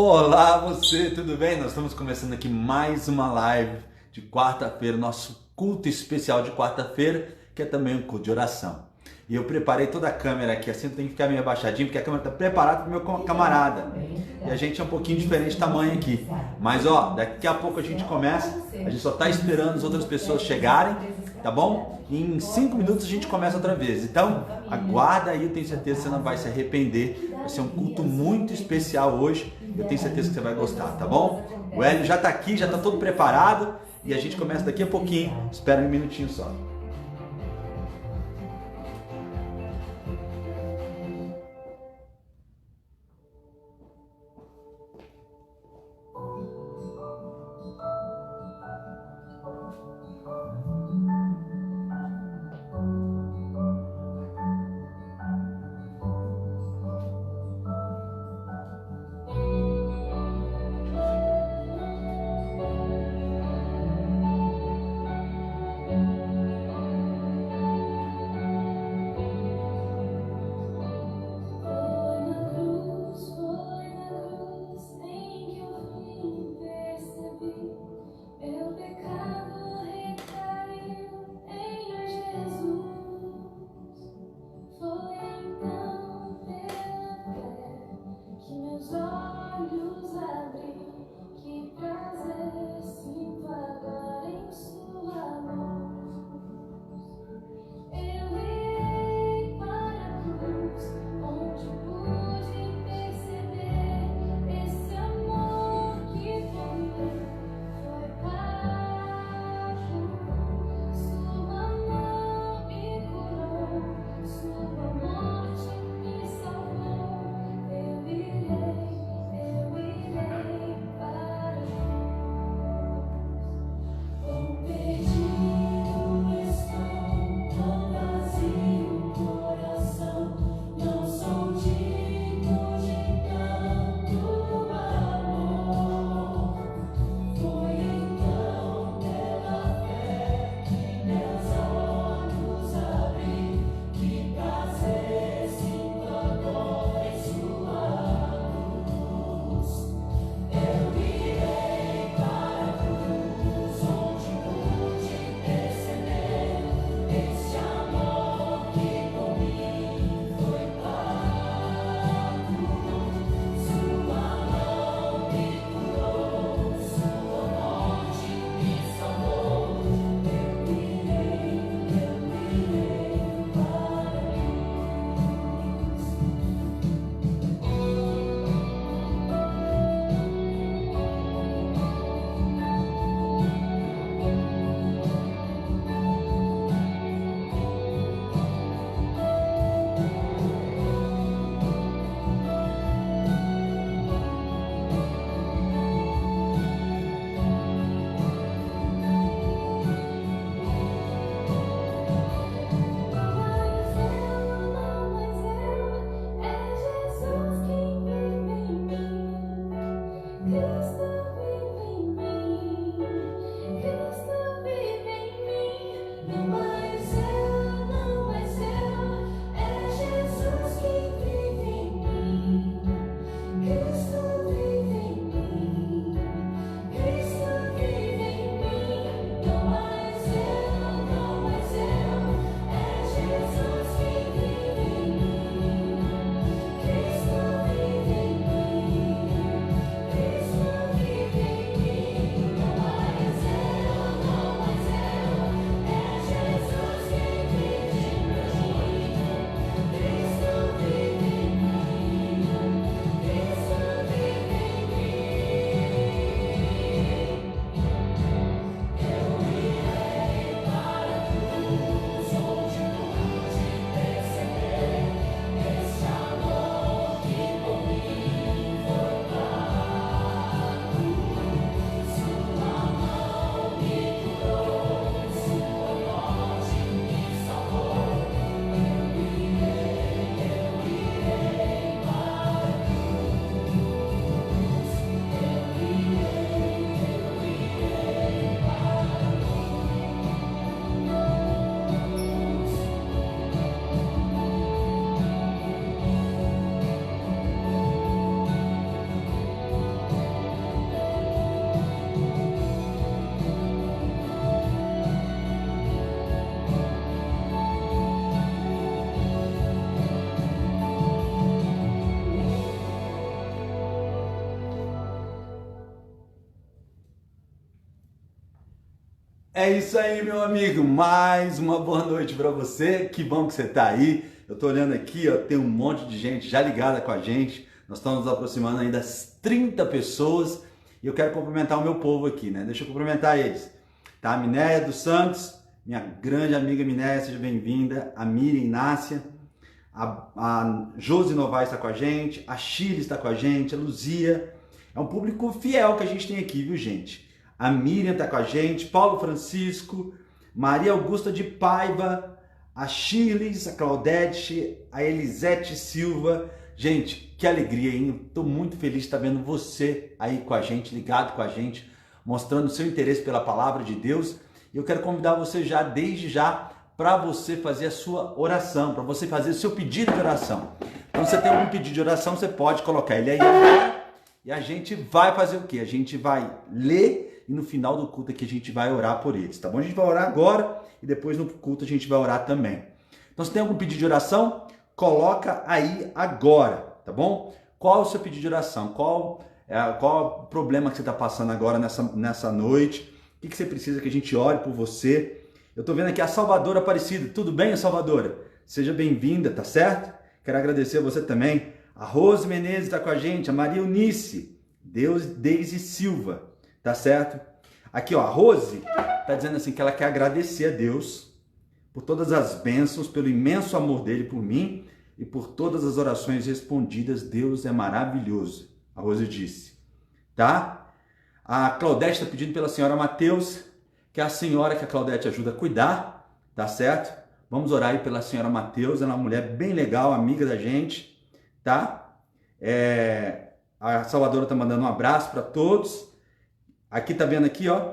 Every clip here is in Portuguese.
Olá você, tudo bem? Nós estamos começando aqui mais uma live de quarta-feira, nosso culto especial de quarta-feira, que é também um culto de oração. E eu preparei toda a câmera aqui, assim tem que ficar meio abaixadinho, porque a câmera está preparada para o meu camarada. E a gente é um pouquinho diferente de tamanho aqui. Mas ó, daqui a pouco a gente começa, a gente só está esperando as outras pessoas chegarem, tá bom? E em 5 minutos a gente começa outra vez. Então, aguarda aí, eu tenho certeza que você não vai se arrepender. Vai ser um culto muito especial hoje. Eu tenho certeza que você vai gostar, tá bom? O Hélio já está aqui, já está todo preparado e a gente começa daqui a pouquinho. Espera um minutinho só. É isso aí, meu amigo. Mais uma boa noite para você. Que bom que você está aí. Eu tô olhando aqui, ó, tem um monte de gente já ligada com a gente. Nós estamos nos aproximando aí das 30 pessoas e eu quero cumprimentar o meu povo aqui, né? Deixa eu cumprimentar eles. Tá? A Minéia dos Santos, minha grande amiga Minéia, seja bem-vinda. A Miriam Inácia, a Josi Novaes está com a gente, a Chile está com a gente, a Luzia. É um público fiel que a gente tem aqui, viu, gente? A Miriam está com a gente, Paulo Francisco, Maria Augusta de Paiva, a Shirley, a Claudete, a Elisete Silva. Gente, que alegria, hein? Estou muito feliz de estar vendo você aí com a gente, ligado com a gente, mostrando o seu interesse pela palavra de Deus. E eu quero convidar você já, desde já, para você fazer a sua oração, para você fazer o seu pedido de oração. Então, se você tem algum pedido de oração, você pode colocar ele aí agora e a gente vai fazer o quê? A gente vai ler e no final do culto aqui a gente vai orar por eles, tá bom? A gente vai orar agora e depois no culto a gente vai orar também. Então, se tem algum pedido de oração, coloca aí agora, tá bom? Qual é o seu pedido de oração? Qual o problema que você está passando agora nessa noite? O que você precisa que a gente ore por você? Eu estou vendo aqui a Salvadora Aparecida. Tudo bem, Salvadora? Seja bem-vinda, tá certo? Quero agradecer a você também. A Rose Menezes está com a gente. A Maria Eunice. Deise Silva. Tá certo? Aqui, ó, a Rose tá dizendo assim que ela quer agradecer a Deus por todas as bênçãos, pelo imenso amor dele por mim e por todas as orações respondidas. Deus é maravilhoso. A Rose disse. Tá? A Claudete está pedindo pela senhora Mateus, que é a senhora que a Claudete ajuda a cuidar, tá certo? Vamos orar aí pela senhora Mateus, ela é uma mulher bem legal, amiga da gente, tá? A Salvadora tá mandando um abraço para todos. Aqui tá vendo aqui, ó,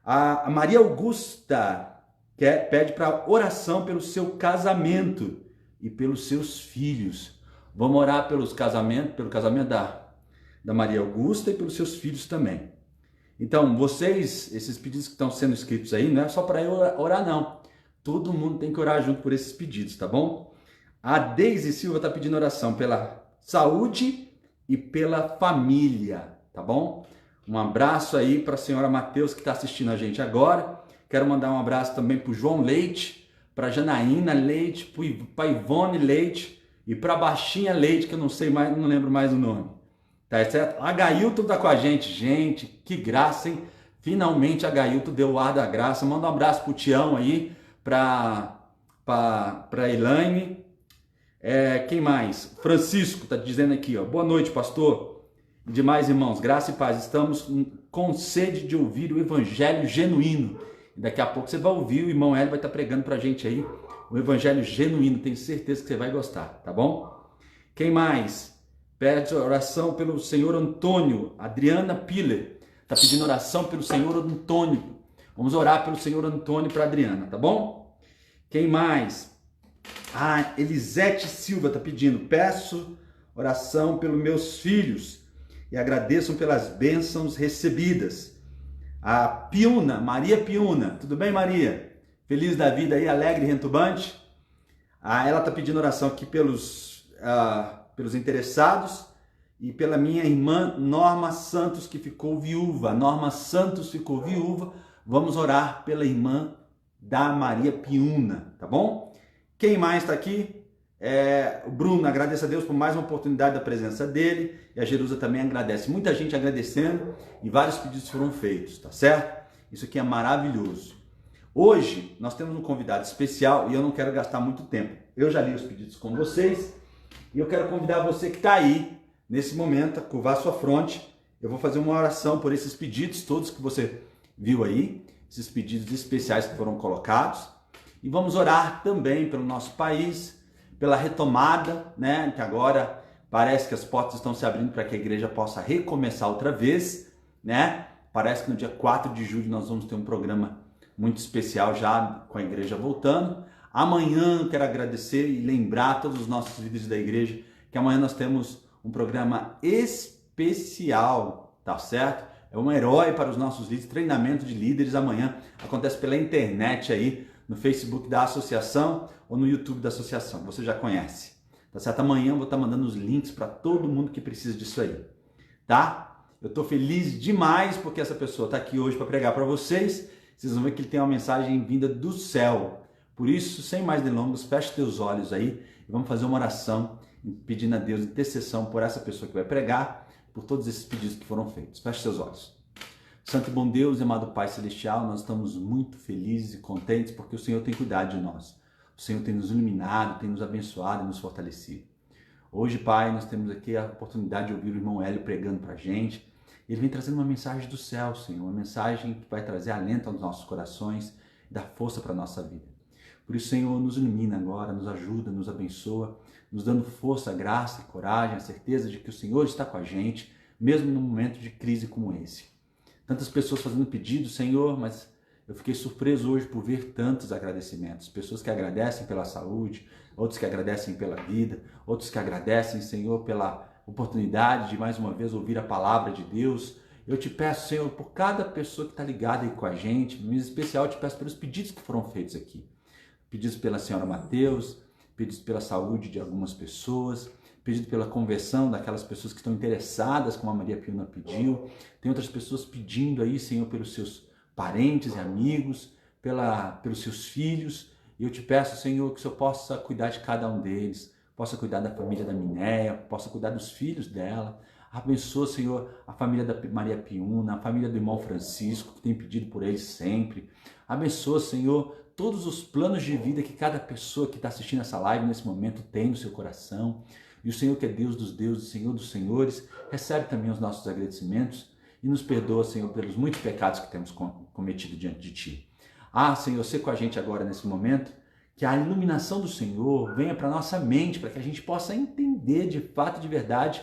a Maria Augusta pede para oração pelo seu casamento e pelos seus filhos. Vamos orar pelo casamento da Maria Augusta e pelos seus filhos também. Então, vocês, esses pedidos que estão sendo escritos aí, não é só para eu orar, não. Todo mundo tem que orar junto por esses pedidos, tá bom? A Deise Silva está pedindo oração pela saúde e pela família, tá bom? Um abraço aí para a senhora Mateus que está assistindo a gente agora. Quero mandar um abraço também para o João Leite, para a Janaína Leite, para a Ivone Leite e para a Baixinha Leite, que eu não lembro mais o nome. Tá certo? A Gailton tá com a gente. Gente, que graça, hein? Finalmente a Gailton deu o ar da graça. Manda um abraço pro Tião aí, pra Elaine. Quem mais? Francisco tá dizendo aqui, ó. Boa noite, pastor. E demais, irmãos. Graça e paz. Estamos com sede de ouvir o evangelho genuíno. E daqui a pouco você vai ouvir, o irmão Hélio vai estar pregando pra gente aí o evangelho genuíno. Tenho certeza que você vai gostar, tá bom? Quem mais? Pede oração pelo senhor Antônio. Adriana Piller está pedindo oração pelo senhor Antônio. Vamos orar pelo senhor Antônio para Adriana, tá bom? Quem mais? A Elisete Silva está pedindo. Peço oração pelos meus filhos e agradeçam pelas bênçãos recebidas. A Piuna, Maria Piuna. Tudo bem, Maria? Feliz da vida aí, alegre e retubante? Ela está pedindo oração aqui pelos interessados e pela minha irmã Norma Santos, que ficou viúva. Norma Santos ficou viúva. Vamos orar pela irmã da Maria Piuna, tá bom? Quem mais está aqui? O Bruno agradece a Deus por mais uma oportunidade da presença dele. E a Jerusa também agradece. Muita gente agradecendo e vários pedidos foram feitos, tá certo? Isso aqui é maravilhoso. Hoje nós temos um convidado especial e eu não quero gastar muito tempo. Eu já li os pedidos com vocês. E eu quero convidar você que está aí, nesse momento, a curvar sua fronte. Eu vou fazer uma oração por esses pedidos, todos que você viu aí, esses pedidos especiais que foram colocados. E vamos orar também pelo nosso país, pela retomada, né? Que agora parece que as portas estão se abrindo para que a igreja possa recomeçar outra vez, né? Parece que no dia 4 de julho nós vamos ter um programa muito especial já com a igreja voltando. Amanhã eu quero agradecer e lembrar a todos os nossos líderes da igreja que amanhã nós temos um programa especial, tá certo? É um herói para os nossos líderes, treinamento de líderes. Amanhã acontece pela internet aí, no Facebook da associação ou no YouTube da associação, você já conhece, tá certo? Amanhã eu vou estar mandando os links para todo mundo que precisa disso aí, tá? Eu estou feliz demais porque essa pessoa está aqui hoje para pregar para vocês. vocês vão ver que ele tem uma mensagem vinda do céu. Por isso, sem mais delongas, feche teus olhos aí e vamos fazer uma oração pedindo a Deus intercessão por essa pessoa que vai pregar, por todos esses pedidos que foram feitos. Feche seus olhos. Santo e bom Deus e amado Pai Celestial, nós estamos muito felizes e contentes porque o Senhor tem cuidado de nós. O Senhor tem nos iluminado, tem nos abençoado e nos fortalecido. Hoje, Pai, nós temos aqui a oportunidade de ouvir o irmão Hélio pregando para a gente. Ele vem trazendo uma mensagem do céu, Senhor, uma mensagem que vai trazer alento aos nossos corações e dar força para a nossa vida. Por isso, Senhor, nos ilumina agora, nos ajuda, nos abençoa, nos dando força, graça e coragem, a certeza de que o Senhor está com a gente, mesmo num momento de crise como esse. Tantas pessoas fazendo pedidos, Senhor, mas eu fiquei surpreso hoje por ver tantos agradecimentos. Pessoas que agradecem pela saúde, outros que agradecem pela vida, outros que agradecem, Senhor, pela oportunidade de mais uma vez ouvir a palavra de Deus. Eu te peço, Senhor, por cada pessoa que está ligada aí com a gente, em especial eu te peço pelos pedidos que foram feitos aqui. Pedidos pela senhora Mateus, pedidos pela saúde de algumas pessoas, pedido pela conversão daquelas pessoas que estão interessadas, como a Maria Piuna pediu. Tem outras pessoas pedindo aí, Senhor, pelos seus parentes e amigos, pelos seus filhos. E eu te peço, Senhor, que o Senhor possa cuidar de cada um deles, possa cuidar da família da Minéia, possa cuidar dos filhos dela. Abençoa, Senhor, a família da Maria Piuna, a família do irmão Francisco, que tem pedido por eles sempre. Abençoa, Senhor, todos os planos de vida que cada pessoa que está assistindo essa live nesse momento tem no seu coração. E o Senhor, que é Deus dos deuses, Senhor dos senhores, recebe também os nossos agradecimentos e nos perdoa, Senhor, pelos muitos pecados que temos cometido diante de Ti. Senhor, seja com a gente agora nesse momento, que a iluminação do Senhor venha para a nossa mente, para que a gente possa entender de fato e de verdade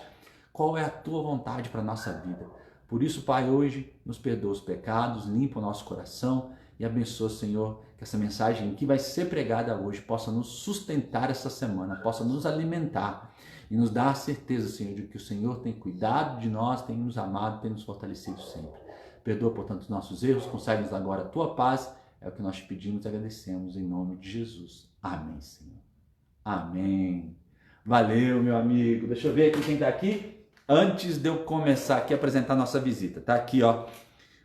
qual é a Tua vontade para a nossa vida. Por isso, Pai, hoje nos perdoa os pecados, limpa o nosso coração e abençoa, Senhor, que essa mensagem que vai ser pregada hoje possa nos sustentar essa semana, possa nos alimentar e nos dar a certeza, Senhor, de que o Senhor tem cuidado de nós, tem nos amado, tem nos fortalecido sempre. Perdoa, portanto, os nossos erros, concede-nos agora a Tua paz, é o que nós te pedimos e agradecemos em nome de Jesus. Amém, Senhor. Amém. Valeu, meu amigo. Deixa eu ver aqui quem está aqui. Antes de eu começar aqui a apresentar a nossa visita, tá aqui, ó.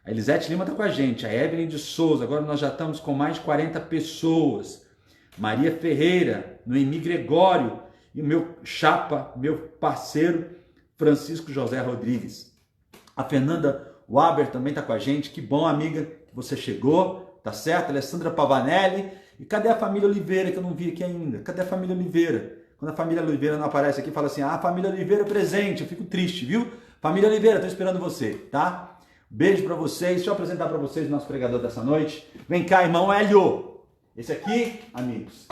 A Elisete Lima está com a gente, a Evelyn de Souza, agora nós já estamos com mais de 40 pessoas. Maria Ferreira, Noemi Gregório e o meu chapa, meu parceiro, Francisco José Rodrigues. A Fernanda Waber também está com a gente, que bom, amiga, que você chegou, tá certo? Alessandra Pavanelli. E cadê a família Oliveira, que eu não vi aqui ainda? Cadê a família Oliveira? Quando a família Oliveira não aparece aqui, fala assim, família Oliveira presente, eu fico triste, viu? Família Oliveira, tô esperando você, tá? Beijo para vocês. Deixa eu apresentar para vocês o nosso pregador dessa noite. Vem cá, irmão Hélio. Esse aqui, amigos,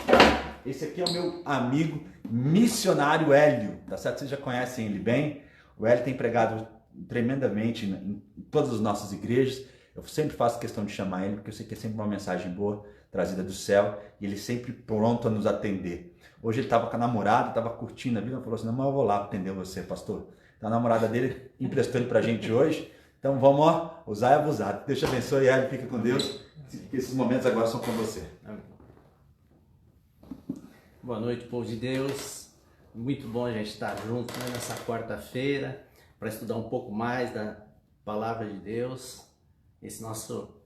esse aqui é o meu amigo missionário Hélio, tá certo? Vocês já conhecem ele bem. O Hélio tem pregado tremendamente em todas as nossas igrejas. Eu sempre faço questão de chamar ele, porque eu sei que é sempre uma mensagem boa, trazida do céu, e ele sempre pronto a nos atender. Hoje ele estava com a namorada, estava curtindo a vida, falou assim, não, mas eu vou lá atender você, pastor. Então a namorada dele emprestou ele para a gente hoje. Então vamos, usar e abusar. Deus te abençoe, Hélio, fica com Deus. Esses momentos agora são com você. Amém. Boa noite, povo de Deus. Muito bom a gente estar junto, né, nessa quarta-feira para estudar um pouco mais da palavra de Deus, esse nosso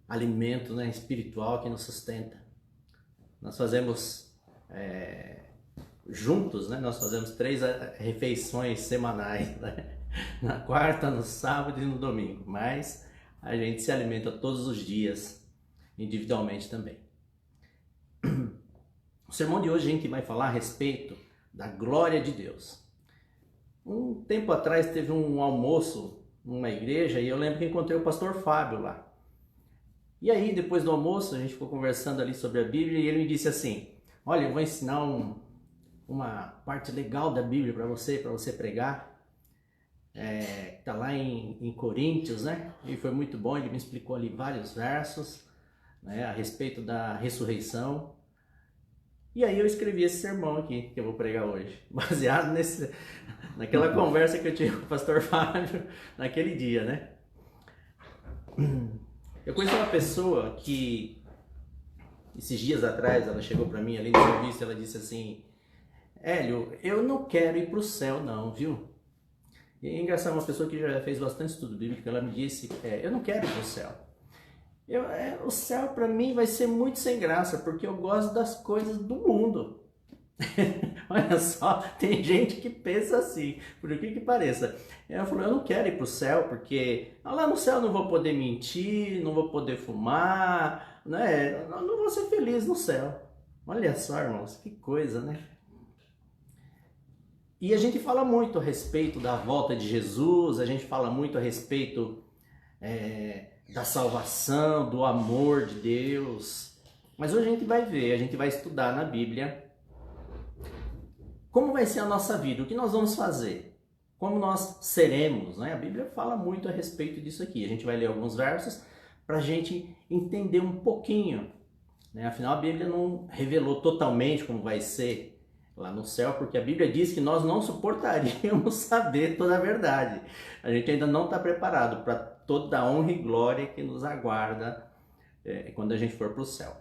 alimento, né, espiritual que nos sustenta. Nós fazemos juntos, né, nós fazemos 3 refeições semanais, né? Na quarta, no sábado e no domingo, mas a gente se alimenta todos os dias, individualmente também. O sermão de hoje a gente vai falar a respeito da glória de Deus. Um tempo atrás teve um almoço numa igreja e eu lembro que encontrei o pastor Fábio lá. E aí, depois do almoço, a gente ficou conversando ali sobre a Bíblia e ele me disse assim, olha, eu vou ensinar uma parte legal da Bíblia para você pregar. Tá lá em Coríntios, né? E foi muito bom, ele me explicou ali vários versos, né, a respeito da ressurreição. E aí eu escrevi esse sermão aqui que eu vou pregar hoje, baseado naquela conversa que eu tive com o pastor Fábio naquele dia, né? Eu conheci uma pessoa que esses dias atrás ela chegou para mim ali no serviço, ela disse assim, Hélio, eu não quero ir para o céu não, viu? E é engraçado, uma pessoa que já fez bastante estudo bíblico, ela me disse, eu não quero ir para o céu. O céu para mim vai ser muito sem graça, porque eu gosto das coisas do mundo. Olha só, tem gente que pensa assim, por que pareça. Eu falo, eu não quero ir para o céu, porque lá no céu eu não vou poder mentir, não vou poder fumar, né? Eu não vou ser feliz no céu. Olha só, irmãos, que coisa, né? E a gente fala muito a respeito da volta de Jesus, a gente fala muito a respeito da salvação, do amor de Deus. Mas hoje a gente vai ver, a gente vai estudar na Bíblia como vai ser a nossa vida, o que nós vamos fazer, como nós seremos, né? A Bíblia fala muito a respeito disso aqui. A gente vai ler alguns versos para a gente entender um pouquinho, né? Afinal, a Bíblia não revelou totalmente como vai ser lá no céu, porque a Bíblia diz que nós não suportaríamos saber toda a verdade. A gente ainda não está preparado para toda a honra e glória que nos aguarda quando a gente for para o céu.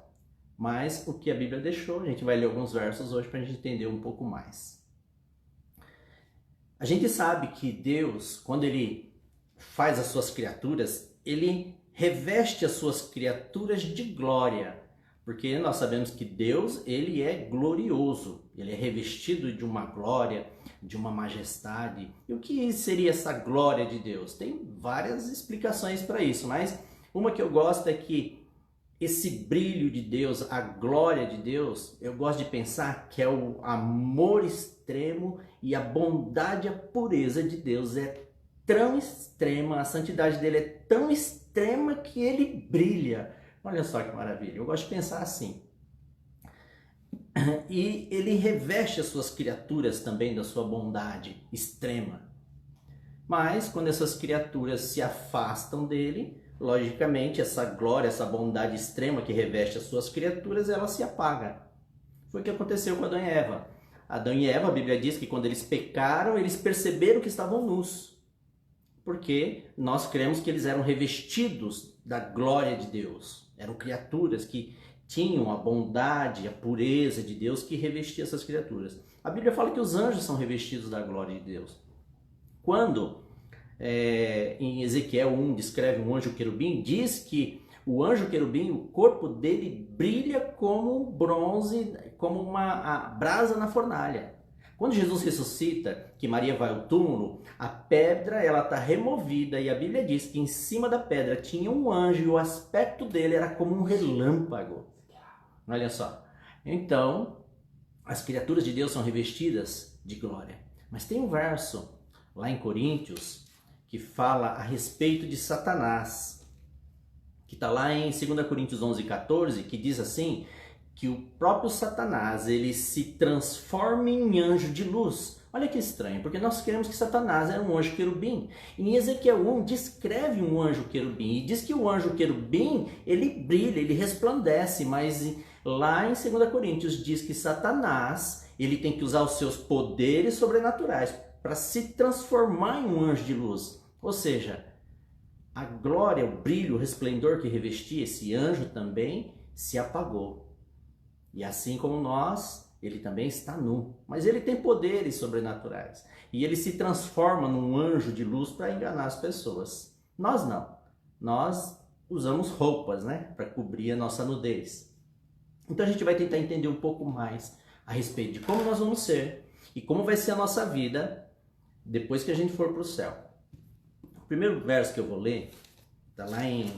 Mas o que a Bíblia deixou, a gente vai ler alguns versos hoje para a gente entender um pouco mais. A gente sabe que Deus, quando Ele faz as suas criaturas, Ele reveste as suas criaturas de glória. Porque nós sabemos que Deus, Ele é glorioso. Ele é revestido de uma glória, de uma majestade. E o que seria essa glória de Deus? Tem várias explicações para isso, mas uma que eu gosto é que esse brilho de Deus, a glória de Deus, eu gosto de pensar que é o amor extremo e a bondade e a pureza de Deus é tão extrema, a santidade dele é tão extrema que ele brilha. Olha só que maravilha, eu gosto de pensar assim. E ele reveste as suas criaturas também da sua bondade extrema. Mas quando essas criaturas se afastam dele, logicamente, essa glória, essa bondade extrema que reveste as suas criaturas, ela se apaga. Foi o que aconteceu com Adão e Eva. Adão e Eva, a Bíblia diz que quando eles pecaram, eles perceberam que estavam nus. Porque nós cremos que eles eram revestidos da glória de Deus. Eram criaturas que tinham a bondade, a pureza de Deus que revestia essas criaturas. A Bíblia fala que os anjos são revestidos da glória de Deus. Quando em Ezequiel 1 descreve um anjo querubim, diz que o anjo querubim, o corpo dele brilha como bronze, como uma brasa na fornalha. Quando Jesus ressuscita, que Maria vai ao túmulo, a pedra ela está removida e a Bíblia diz que em cima da pedra tinha um anjo e o aspecto dele era como um relâmpago. Olha só. Então, as criaturas de Deus são revestidas de glória. Mas tem um verso lá em Coríntios que fala a respeito de Satanás, que está lá em 2 Coríntios 11:14, que diz assim, que o próprio Satanás, ele se transforma em anjo de luz. Olha que estranho, porque nós queremos que Satanás era um anjo querubim. Em Ezequiel 1 descreve um anjo querubim e diz que o anjo querubim, ele brilha, ele resplandece, mas lá em 2 Coríntios diz que Satanás, ele tem que usar os seus poderes sobrenaturais para se transformar em um anjo de luz. Ou seja, a glória, o brilho, o resplendor que revestia esse anjo também se apagou. E assim como nós, ele também está nu. Mas ele tem poderes sobrenaturais. E ele se transforma num anjo de luz para enganar as pessoas. Nós não. Nós usamos roupas, né, para cobrir a nossa nudez. Então a gente vai tentar entender um pouco mais a respeito de como nós vamos ser e como vai ser a nossa vida depois que a gente for para o céu. O primeiro verso que eu vou ler está lá em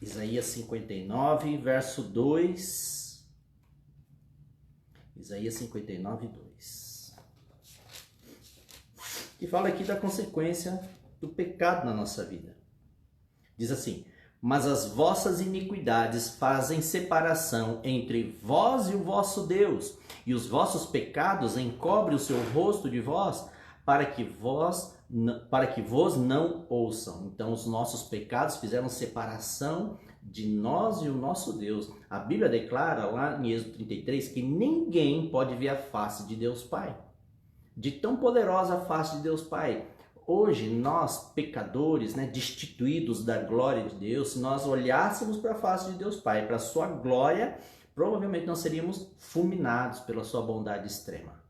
Isaías 59, verso 2. Isaías 59, 2. Que fala aqui da consequência do pecado na nossa vida. Diz assim: mas as vossas iniquidades fazem separação entre vós e o vosso Deus, e os vossos pecados encobrem o seu rosto de vós, para que vos não ouçam. Então os nossos pecados fizeram separação de nós e o nosso Deus. A Bíblia declara lá em Êxodo 33 que ninguém pode ver a face de Deus Pai. De tão poderosa a face de Deus Pai. Hoje nós, pecadores, né, destituídos da glória de Deus, se nós olhássemos para a face de Deus Pai, para a sua glória, provavelmente nós seríamos fulminados pela sua bondade extrema.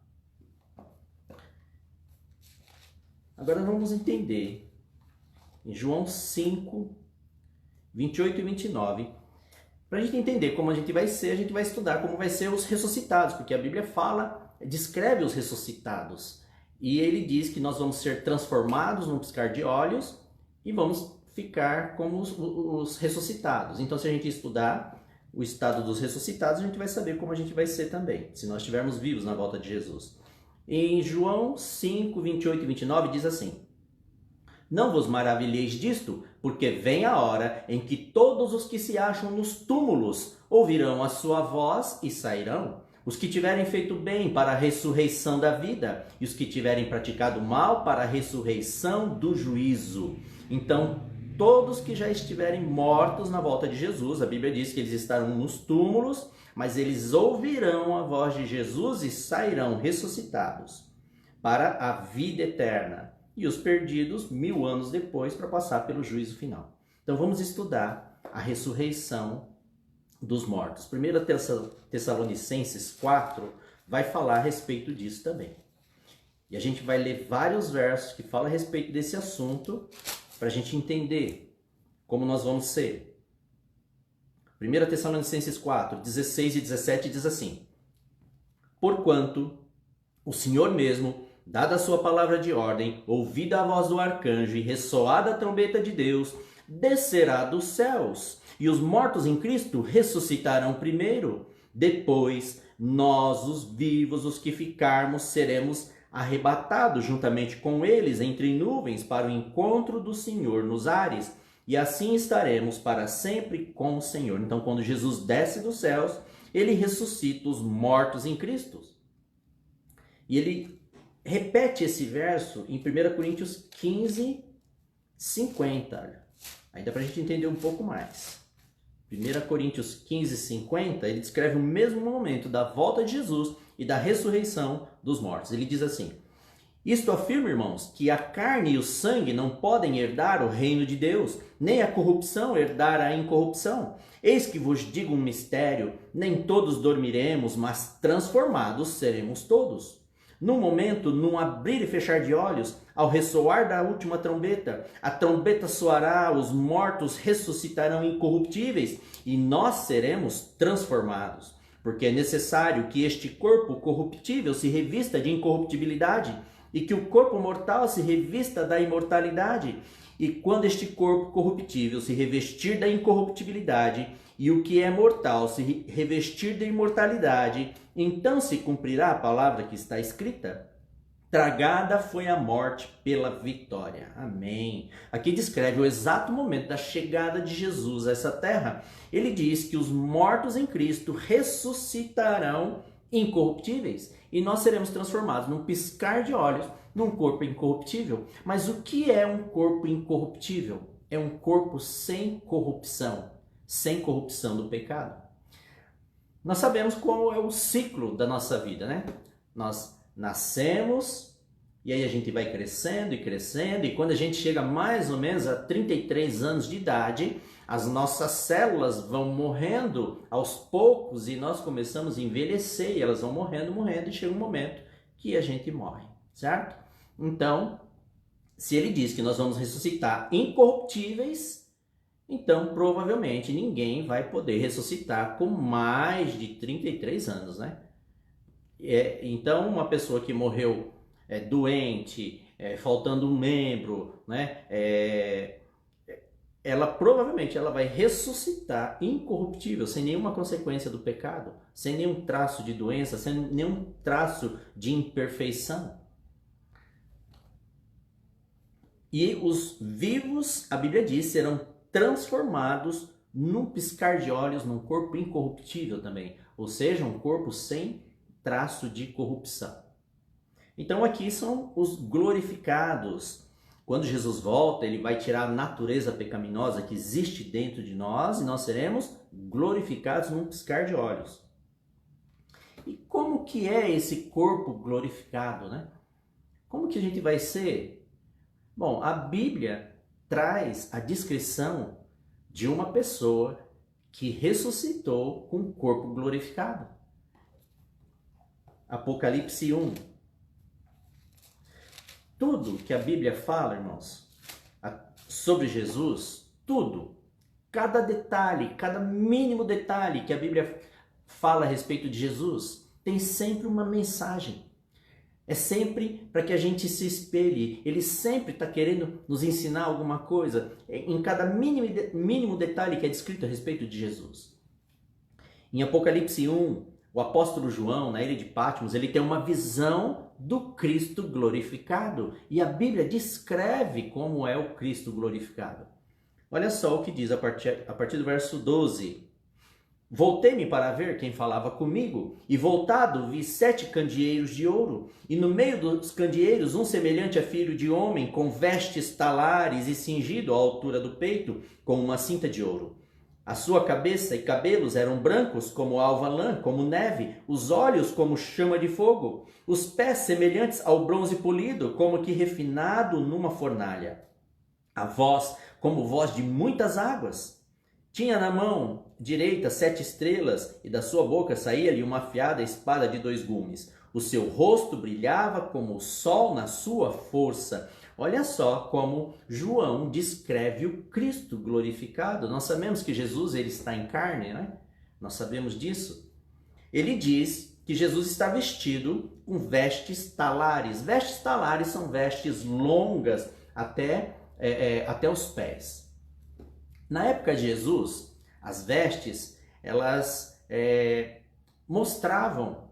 Agora vamos entender, em João 5, 28 e 29. Para a gente entender como a gente vai ser, a gente vai estudar como vai ser os ressuscitados, porque a Bíblia fala, descreve os ressuscitados. E ele diz que nós vamos ser transformados num piscar de olhos e vamos ficar como os ressuscitados. Então, se a gente estudar o estado dos ressuscitados, a gente vai saber como a gente vai ser também, se nós estivermos vivos na volta de Jesus. Em João 5, 28 e 29 diz assim: Não vos maravilheis disto, porque vem a hora em que todos os que se acham nos túmulos ouvirão a sua voz e sairão. Os que tiverem feito bem para a ressurreição da vida, e os que tiverem praticado mal para a ressurreição do juízo. Então, todos que já estiverem mortos na volta de Jesus, a Bíblia diz que eles estarão nos túmulos, mas eles ouvirão a voz de Jesus e sairão ressuscitados para a vida eterna. E os perdidos 1000 anos depois para passar pelo juízo final. Então vamos estudar a ressurreição dos mortos. 1 Tessalonicenses 4 vai falar a respeito disso também. E a gente vai ler vários versos que falam a respeito desse assunto para a gente entender como nós vamos ser. 1 Tessalonicenses 4, 16 e 17 diz assim: Porquanto o Senhor mesmo, dada a sua palavra de ordem, ouvida a voz do arcanjo e ressoada a trombeta de Deus, descerá dos céus, e os mortos em Cristo ressuscitarão primeiro. Depois, nós, os vivos, os que ficarmos, seremos arrebatados juntamente com eles entre nuvens para o encontro do Senhor nos ares, e assim estaremos para sempre com o Senhor. Então, quando Jesus desce dos céus, ele ressuscita os mortos em Cristo. E ele repete esse verso em 1 Coríntios 15, 50. Aí dá para a gente entender um pouco mais. 1 Coríntios 15, 50, ele descreve o mesmo momento da volta de Jesus e da ressurreição dos mortos. Ele diz assim: Isto afirma, irmãos, que a carne e o sangue não podem herdar o reino de Deus, nem a corrupção herdar a incorrupção. Eis que vos digo um mistério: nem todos dormiremos, mas transformados seremos todos. Num momento, num abrir e fechar de olhos, ao ressoar da última trombeta, a trombeta soará, os mortos ressuscitarão incorruptíveis e nós seremos transformados. Porque é necessário que este corpo corruptível se revista de incorruptibilidade e que o corpo mortal se revista da imortalidade. E quando este corpo corruptível se revestir da incorruptibilidade e o que é mortal se revestir da imortalidade, então se cumprirá a palavra que está escrita: tragada foi a morte pela vitória. Amém. Aqui descreve o exato momento da chegada de Jesus a essa terra. Ele diz que os mortos em Cristo ressuscitarão incorruptíveis e nós seremos transformados num piscar de olhos num corpo incorruptível. Mas o que é um corpo incorruptível? É um corpo sem corrupção do pecado. Nós sabemos como é o ciclo da nossa vida, né? Nós nascemos e aí a gente vai crescendo e crescendo, e quando a gente chega mais ou menos a 33 anos de idade, as nossas células vão morrendo aos poucos e nós começamos a envelhecer e elas vão morrendo e chega um momento que a gente morre, certo? Então, se ele diz que nós vamos ressuscitar incorruptíveis, então provavelmente ninguém vai poder ressuscitar com mais de 33 anos, né? Então, uma pessoa que morreu doente, faltando um membro, né? Ela provavelmente vai ressuscitar incorruptível, sem nenhuma consequência do pecado, sem nenhum traço de doença, sem nenhum traço de imperfeição. E os vivos, a Bíblia diz, serão transformados num piscar de olhos, num corpo incorruptível também, ou seja, um corpo sem traço de corrupção. Então aqui são os glorificados. Quando Jesus volta, ele vai tirar a natureza pecaminosa que existe dentro de nós e nós seremos glorificados num piscar de olhos. E como que é esse corpo glorificado, né? Como que a gente vai ser? Bom, a Bíblia traz a descrição de uma pessoa que ressuscitou com o corpo glorificado. Apocalipse 1. Tudo que a Bíblia fala, irmãos, sobre Jesus, tudo cada detalhe, cada mínimo detalhe que a Bíblia fala a respeito de Jesus, tem sempre uma mensagem. É sempre para que a gente se espelhe. Ele sempre está querendo nos ensinar alguma coisa em cada mínimo detalhe que é descrito a respeito de Jesus. Em Apocalipse 1, o apóstolo João, na ilha de Patmos, ele tem uma visão do Cristo glorificado. E a Bíblia descreve como é o Cristo glorificado. Olha só o que diz a partir do verso 12. Voltei-me para ver quem falava comigo, e voltado vi 7 candeeiros de ouro, e no meio dos candeeiros um semelhante a filho de homem, com vestes talares e cingido à altura do peito, com uma cinta de ouro. A sua cabeça e cabelos eram brancos como alva lã, como neve, os olhos como chama de fogo, os pés semelhantes ao bronze polido, como que refinado numa fornalha. A voz como voz de muitas águas. Tinha na mão direita 7 estrelas, e da sua boca saía-lhe uma afiada espada de 2 gumes. O seu rosto brilhava como o sol na sua força. Olha só como João descreve o Cristo glorificado. Nós sabemos que Jesus ele está em carne, né? Nós sabemos disso. Ele diz que Jesus está vestido com vestes talares. Vestes talares são vestes longas até os pés. Na época de Jesus, as vestes, elas mostravam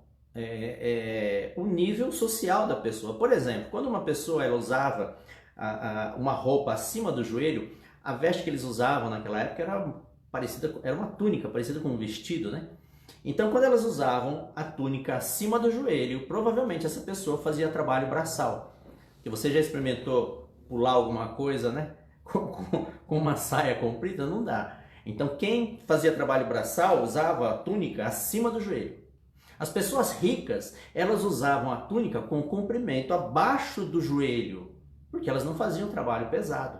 o nível social da pessoa. Por exemplo, quando uma pessoa ela usava uma roupa acima do joelho, a veste que eles usavam naquela época era uma túnica parecida com um vestido, né? Então, quando elas usavam a túnica acima do joelho, provavelmente essa pessoa fazia trabalho braçal. Que você já experimentou pular alguma coisa, né? Com uma saia comprida, não dá. Então, quem fazia trabalho braçal usava a túnica acima do joelho. As pessoas ricas, elas usavam a túnica com comprimento abaixo do joelho, porque elas não faziam trabalho pesado.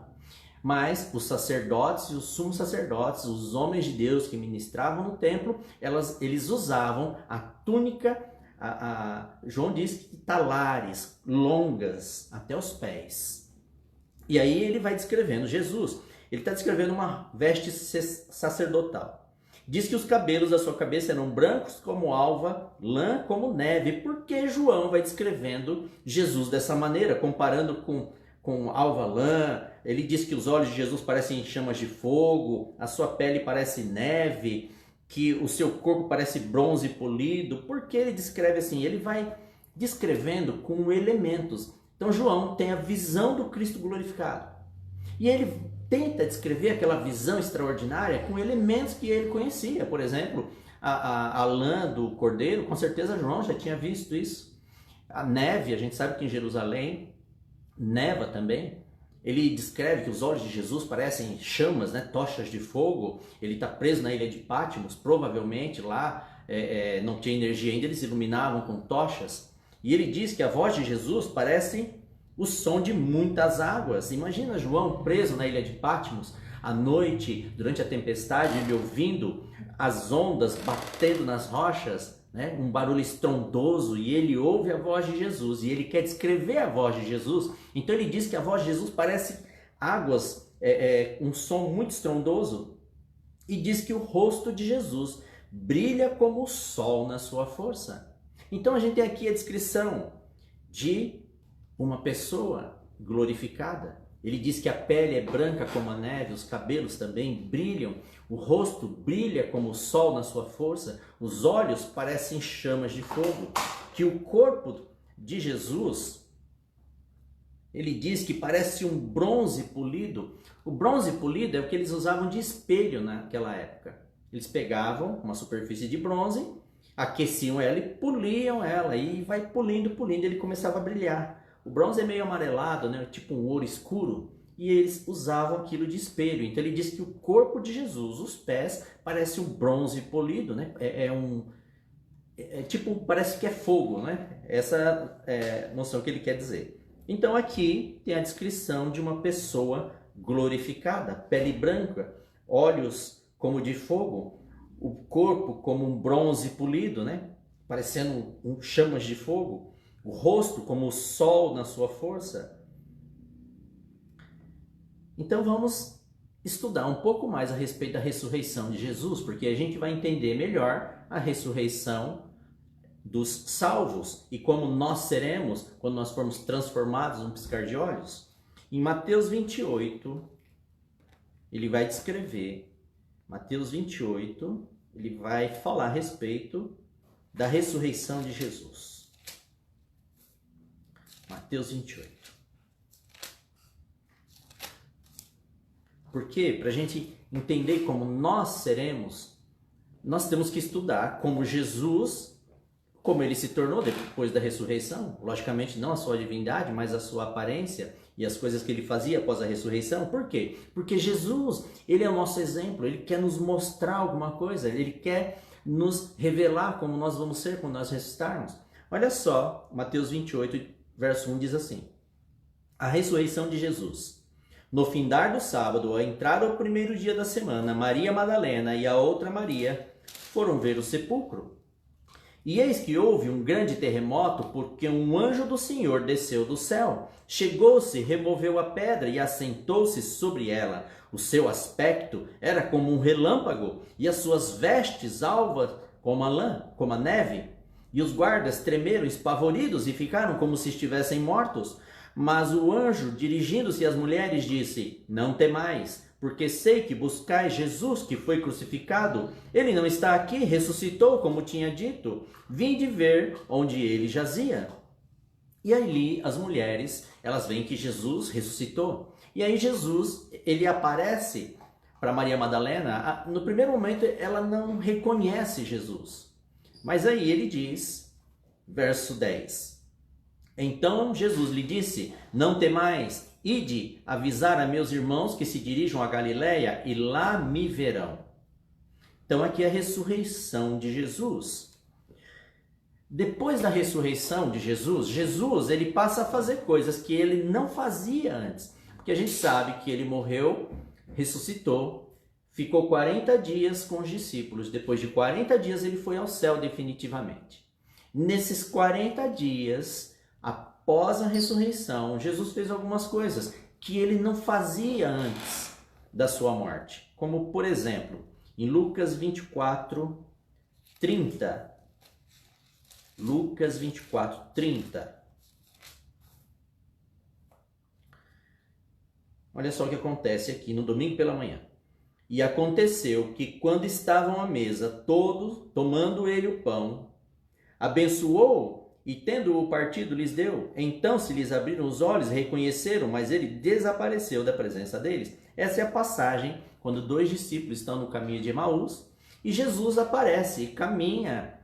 Mas os sacerdotes e os sumos sacerdotes, os homens de Deus que ministravam no templo, eles usavam a túnica, João diz que talares, longas até os pés. E aí ele vai descrevendo Jesus. Ele está descrevendo uma veste sacerdotal. Diz que os cabelos da sua cabeça eram brancos como alva, lã como neve. Por que João vai descrevendo Jesus dessa maneira, comparando com alva lã? Ele diz que os olhos de Jesus parecem chamas de fogo, a sua pele parece neve, que o seu corpo parece bronze polido. Por que ele descreve assim? Ele vai descrevendo com elementos. Então João tem a visão do Cristo glorificado. E ele tenta descrever aquela visão extraordinária com elementos que ele conhecia. Por exemplo, a lã do cordeiro, com certeza João já tinha visto isso. A neve, a gente sabe que em Jerusalém neva também. Ele descreve que os olhos de Jesus parecem chamas, né, tochas de fogo. Ele está preso na ilha de Patmos, provavelmente lá não tinha energia ainda, eles iluminavam com tochas. E ele diz que a voz de Jesus parece o som de muitas águas. Imagina João preso na ilha de Patmos, à noite, durante a tempestade, ele ouvindo as ondas batendo nas rochas, né? Um barulho estrondoso, e ele ouve a voz de Jesus, e ele quer descrever a voz de Jesus. Então ele diz que a voz de Jesus parece águas, um som muito estrondoso, e diz que o rosto de Jesus brilha como o sol na sua força. Então a gente tem aqui a descrição de uma pessoa glorificada. Ele diz que a pele é branca como a neve, os cabelos também brilham, o rosto brilha como o sol na sua força, os olhos parecem chamas de fogo, que o corpo de Jesus, ele diz que parece um bronze polido. O bronze polido é o que eles usavam de espelho naquela época. Eles pegavam uma superfície de bronze, aqueciam ela e poliam ela, e vai polindo, ele começava a brilhar. O bronze é meio amarelado, né? Tipo um ouro escuro, e eles usavam aquilo de espelho. Então ele diz que o corpo de Jesus, os pés, parece um bronze polido, né? Parece que é fogo, né? Essa é a noção que ele quer dizer. Então aqui tem a descrição de uma pessoa glorificada, pele branca, olhos como de fogo, o corpo como um bronze polido, né? Parecendo chamas de fogo. O rosto como o sol na sua força. Então vamos estudar um pouco mais a respeito da ressurreição de Jesus, porque a gente vai entender melhor a ressurreição dos salvos e como nós seremos quando nós formos transformados num piscar de olhos. Em Mateus 28, ele vai descrever, Mateus 28, ele vai falar a respeito da ressurreição de Jesus. Mateus 28. Porque, para a gente entender como nós seremos, nós temos que estudar como Jesus, como ele se tornou depois da ressurreição. Logicamente, não a sua divindade, mas a sua aparência e as coisas que ele fazia após a ressurreição. Por quê? Porque Jesus, ele é o nosso exemplo, ele quer nos mostrar alguma coisa, ele quer nos revelar como nós vamos ser quando nós ressuscitarmos. Olha só, Mateus 28, verso 1 diz assim: a ressurreição de Jesus. No findar do sábado, ao entrar o primeiro dia da semana, Maria Madalena e a outra Maria foram ver o sepulcro. E eis que houve um grande terremoto, porque um anjo do Senhor desceu do céu. Chegou-se, removeu a pedra e assentou-se sobre ela. O seu aspecto era como um relâmpago, e as suas vestes alvas como a lã, como a neve. E os guardas tremeram espavoridos e ficaram como se estivessem mortos. Mas o anjo, dirigindo-se às mulheres, disse: não temais, porque sei que buscais Jesus, que foi crucificado. Ele não está aqui, ressuscitou, como tinha dito. Vinde ver onde ele jazia. E ali as mulheres, elas veem que Jesus ressuscitou. E aí Jesus, ele aparece para Maria Madalena. No primeiro momento ela não reconhece Jesus. Mas aí ele diz, verso 10. Então Jesus lhe disse: não temais, ide avisar a meus irmãos que se dirijam a Galiléia e lá me verão. Então aqui é a ressurreição de Jesus. Depois da ressurreição de Jesus, ele passa a fazer coisas que ele não fazia antes. Porque a gente sabe que ele morreu, ressuscitou, ficou 40 dias com os discípulos. Depois de 40 dias ele foi ao céu definitivamente. Nesses 40 dias, após a ressurreição, Jesus fez algumas coisas que ele não fazia antes da sua morte. Como, por exemplo, em Lucas 24, 30. Lucas 24, 30. Olha só o que acontece aqui no domingo pela manhã. E aconteceu que quando estavam à mesa, todos, tomando ele o pão, abençoou e tendo-o partido lhes deu. Então se lhes abriram os olhos, reconheceram, mas ele desapareceu da presença deles. Essa é a passagem quando dois discípulos estão no caminho de Emaús e Jesus aparece e caminha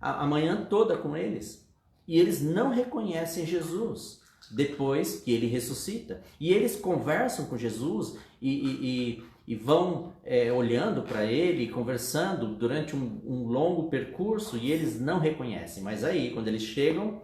a manhã toda com eles. E eles não reconhecem Jesus depois que ele ressuscita. E eles conversam com Jesus e vão olhando para ele, conversando durante um longo percurso, e eles não reconhecem. Mas aí, quando eles chegam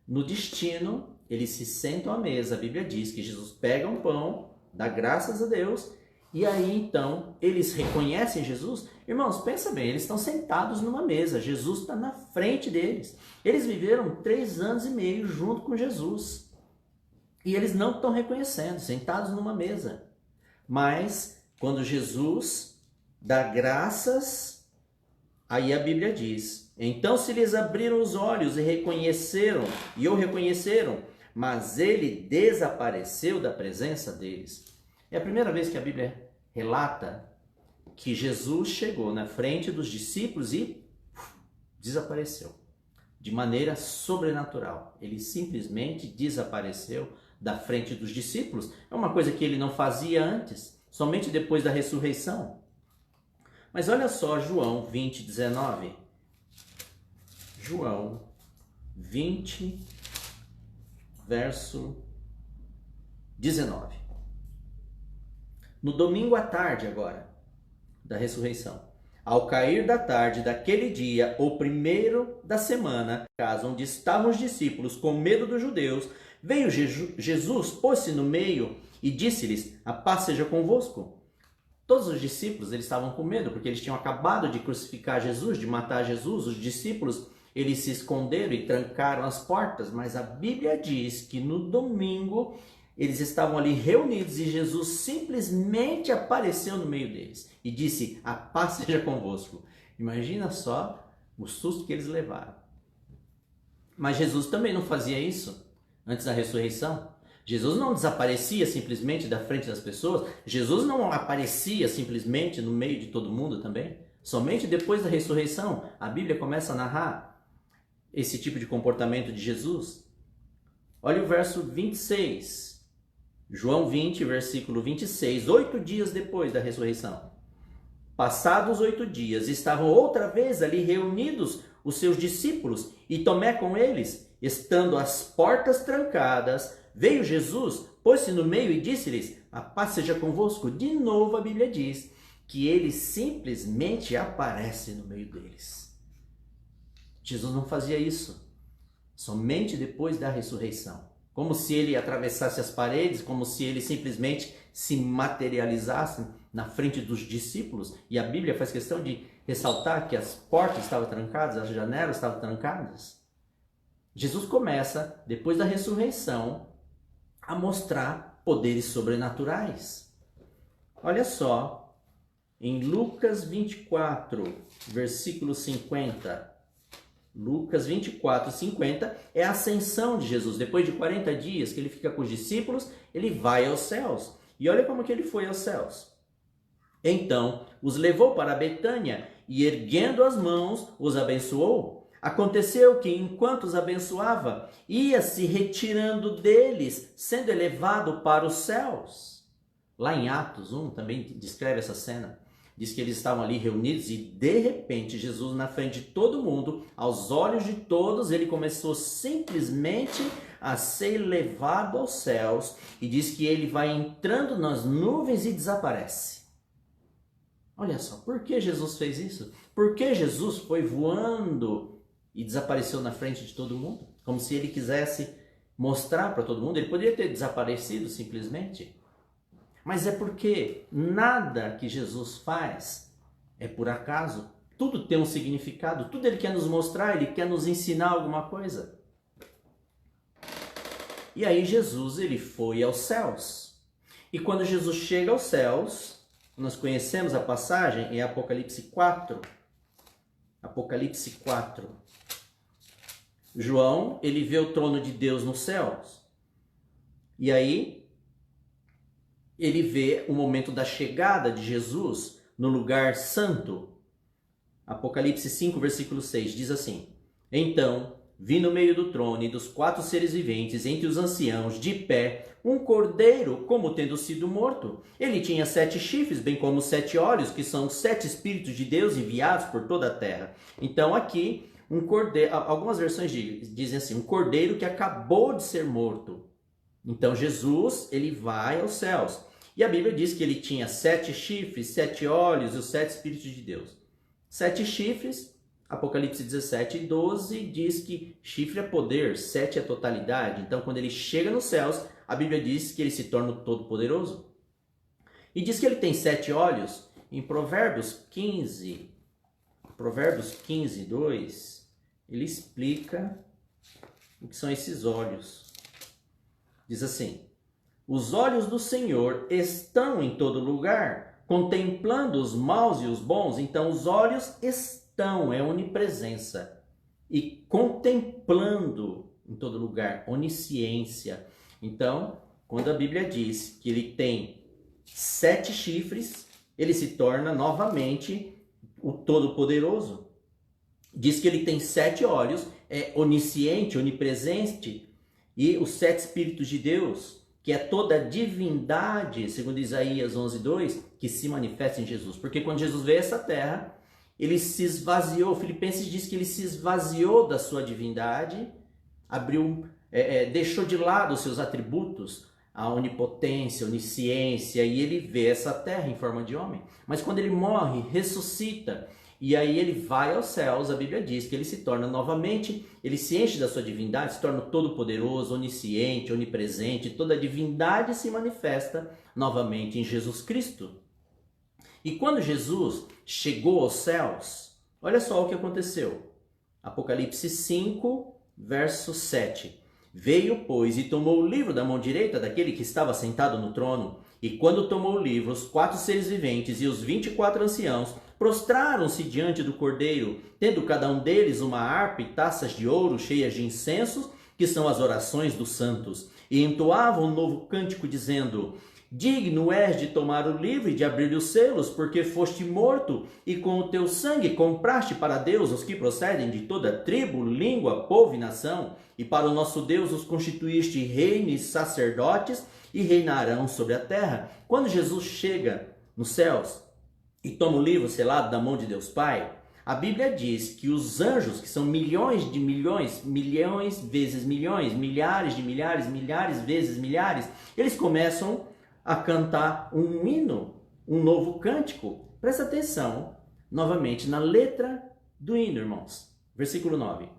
no destino, eles se sentam à mesa. A Bíblia diz que Jesus pega um pão, dá graças a Deus, e aí então eles reconhecem Jesus. Irmãos, pensa bem, eles estão sentados numa mesa, Jesus está na frente deles. Eles viveram 3 anos e meio junto com Jesus, e eles não estão reconhecendo, sentados numa mesa. Mas quando Jesus dá graças, aí a Bíblia diz: então se lhes abriram os olhos e o reconheceram, mas ele desapareceu da presença deles. É a primeira vez que a Bíblia relata que Jesus chegou na frente dos discípulos e desapareceu. De maneira sobrenatural. Ele simplesmente desapareceu da frente dos discípulos. É uma coisa que ele não fazia antes, somente depois da ressurreição. Mas olha só João 20, 19. João 20, verso 19. No domingo à tarde agora, da ressurreição, ao cair da tarde daquele dia, o primeiro da semana, casa onde estavam os discípulos com medo dos judeus, veio Jesus, pôs-se no meio e disse-lhes: a paz seja convosco. Todos os discípulos, eles estavam com medo, porque eles tinham acabado de crucificar Jesus, de matar Jesus. Os discípulos, eles se esconderam e trancaram as portas, mas a Bíblia diz que no domingo eles estavam ali reunidos e Jesus simplesmente apareceu no meio deles e disse: a paz seja convosco. Imagina só o susto que eles levaram. Mas Jesus também não fazia isso antes da ressurreição. Jesus não desaparecia simplesmente da frente das pessoas. Jesus não aparecia simplesmente no meio de todo mundo também. Somente depois da ressurreição, a Bíblia começa a narrar esse tipo de comportamento de Jesus. Olha o verso 26. João 20, versículo 26. 8 dias depois da ressurreição. Passados 8 dias, estavam outra vez ali reunidos os seus discípulos e Tomé com eles. Estando as portas trancadas, veio Jesus, pôs-se no meio e disse-lhes: a paz seja convosco. De novo a Bíblia diz que ele simplesmente aparece no meio deles. Jesus não fazia isso somente depois da ressurreição. Como se ele atravessasse as paredes, como se ele simplesmente se materializasse na frente dos discípulos. E a Bíblia faz questão de ressaltar que as portas estavam trancadas, as janelas estavam trancadas. Jesus começa, depois da ressurreição, a mostrar poderes sobrenaturais. Olha só, em Lucas 24, versículo 50. Lucas 24, 50 é a ascensão de Jesus. Depois de 40 dias que ele fica com os discípulos, ele vai aos céus. E olha como que ele foi aos céus. Então, os levou para Betânia e, erguendo as mãos, os abençoou. Aconteceu que, enquanto os abençoava, ia se retirando deles, sendo elevado para os céus. Lá em Atos 1 também descreve essa cena. Diz que eles estavam ali reunidos e, de repente, Jesus, na frente de todo mundo, aos olhos de todos, ele começou simplesmente a ser levado aos céus. E diz que ele vai entrando nas nuvens e desaparece. Olha só, por que Jesus fez isso? Por que Jesus foi voando e desapareceu na frente de todo mundo? Como se ele quisesse mostrar para todo mundo. Ele poderia ter desaparecido simplesmente. Mas é porque nada que Jesus faz é por acaso. Tudo tem um significado, tudo ele quer nos mostrar, ele quer nos ensinar alguma coisa. E aí Jesus, ele foi aos céus. E quando Jesus chega aos céus, nós conhecemos a passagem em Apocalipse 4. Apocalipse 4. João, ele vê o trono de Deus nos céus. E aí ele vê o momento da chegada de Jesus no lugar santo. Apocalipse 5, versículo 6, diz assim: então vi no meio do trono e dos 4 seres viventes, entre os anciãos, de pé, um cordeiro, como tendo sido morto. Ele tinha 7 chifres, bem como 7 olhos, que são 7 Espíritos de Deus enviados por toda a terra. Então aqui, um cordeiro, algumas versões dizem assim, um cordeiro que acabou de ser morto. Então Jesus, ele vai aos céus. E a Bíblia diz que ele tinha 7 chifres, 7 olhos e os 7 Espíritos de Deus. 7 chifres, Apocalipse 17, 12 diz que chifre é poder, 7 é totalidade. Então quando ele chega nos céus, a Bíblia diz que ele se torna o Todo-Poderoso. E diz que ele tem 7 olhos. Em Provérbios 15, 2, ele explica o que são esses olhos. Diz assim: os olhos do Senhor estão em todo lugar, contemplando os maus e os bons. Então os olhos estão, é onipresença. E contemplando em todo lugar, onisciência. Então, quando a Bíblia diz que ele tem 7 chifres, ele se torna novamente o Todo-Poderoso. Diz que ele tem 7 olhos, é onisciente, onipresente, e os 7 Espíritos de Deus, que é toda a divindade, segundo Isaías 11:2, que se manifesta em Jesus. Porque quando Jesus veio a essa terra, ele se esvaziou. Filipenses diz que ele se esvaziou da sua divindade, deixou de lado os seus atributos, a onipotência, a onisciência, e ele vê essa terra em forma de homem. Mas quando ele morre, ressuscita, e aí ele vai aos céus, a Bíblia diz que ele se torna novamente, ele se enche da sua divindade, se torna todo-poderoso, onisciente, onipresente, toda a divindade se manifesta novamente em Jesus Cristo. E quando Jesus chegou aos céus, olha só o que aconteceu. Apocalipse 5, verso 7. Veio, pois, e tomou o livro da mão direita daquele que estava sentado no trono. E quando tomou o livro, os 4 seres viventes e os 24 anciãos prostraram-se diante do Cordeiro, tendo cada um deles uma harpa e taças de ouro cheias de incensos, que são as orações dos santos. E entoavam um novo cântico, dizendo: digno és de tomar o livro e de abrir os selos, porque foste morto, e com o teu sangue compraste para Deus os que procedem de toda tribo, língua, povo e nação, e para o nosso Deus os constituíste reino e sacerdotes, e reinarão sobre a terra. Quando Jesus chega nos céus e toma o livro selado da mão de Deus Pai, a Bíblia diz que os anjos, que são milhões de milhões, milhões vezes milhões, milhares de milhares, milhares vezes milhares, eles começam a cantar um hino, um novo cântico. Presta atenção, novamente, na letra do hino, irmãos. Versículo 9.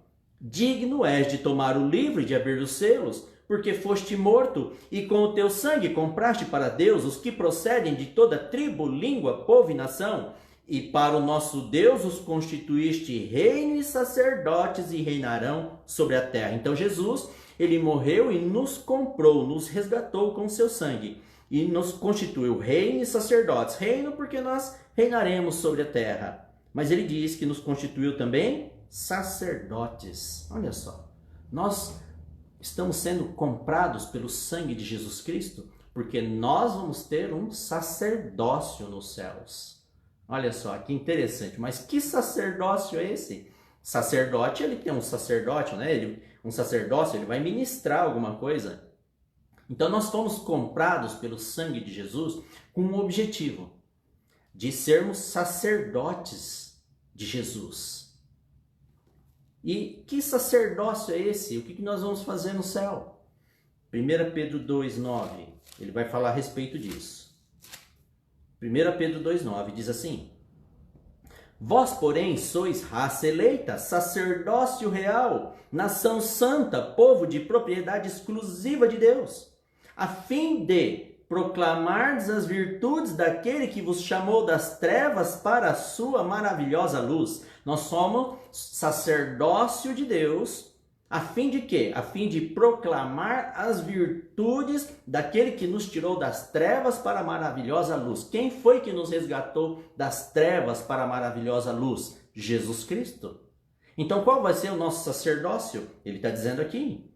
Digno és de tomar o livro e de abrir os selos, porque foste morto, e com o teu sangue compraste para Deus os que procedem de toda tribo, língua, povo e nação, e para o nosso Deus os constituíste reino e sacerdotes, e reinarão sobre a terra. Então Jesus, ele morreu e nos comprou, nos resgatou com seu sangue, e nos constituiu reino e sacerdotes. Reino porque nós reinaremos sobre a terra. Mas ele diz que nos constituiu também sacerdotes. Olha só, nós estamos sendo comprados pelo sangue de Jesus Cristo, porque nós vamos ter um sacerdócio nos céus. Olha só, que interessante. Mas que sacerdócio é esse? Sacerdote, ele tem um sacerdote, né? Um sacerdócio, ele vai ministrar alguma coisa. Então nós fomos comprados pelo sangue de Jesus com um objetivo, de sermos sacerdotes de Jesus. E que sacerdócio é esse? O que nós vamos fazer no céu? 1 Pedro 2,9, ele vai falar a respeito disso. 1 Pedro 2,9 diz assim: vós, porém, sois raça eleita, sacerdócio real, nação santa, povo de propriedade exclusiva de Deus, a fim de proclamardes as virtudes daquele que vos chamou das trevas para a sua maravilhosa luz. Nós somos sacerdócio de Deus, a fim de quê? A fim de proclamar as virtudes daquele que nos tirou das trevas para a maravilhosa luz. Quem foi que nos resgatou das trevas para a maravilhosa luz? Jesus Cristo. Então qual vai ser o nosso sacerdócio? Ele está dizendo aqui: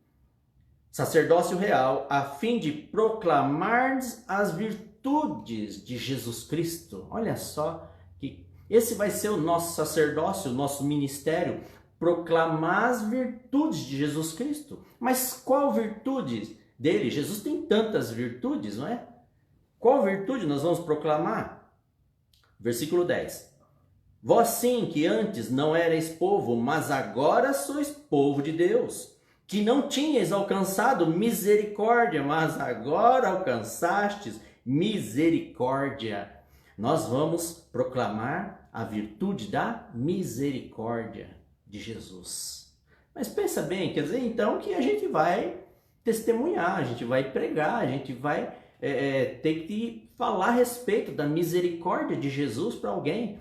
sacerdócio real, a fim de proclamar as virtudes de Jesus Cristo. Olha só, que esse vai ser o nosso sacerdócio, o nosso ministério, proclamar as virtudes de Jesus Cristo. Mas qual virtude dele? Jesus tem tantas virtudes, não é? Qual virtude nós vamos proclamar? Versículo 10. Vós sim, que antes não erais povo, mas agora sois povo de Deus, que não tinhas alcançado misericórdia, mas agora alcançastes misericórdia. Nós vamos proclamar a virtude da misericórdia de Jesus. Mas pensa bem, quer dizer então que a gente vai testemunhar, a gente vai pregar, a gente vai ter que falar a respeito da misericórdia de Jesus para alguém.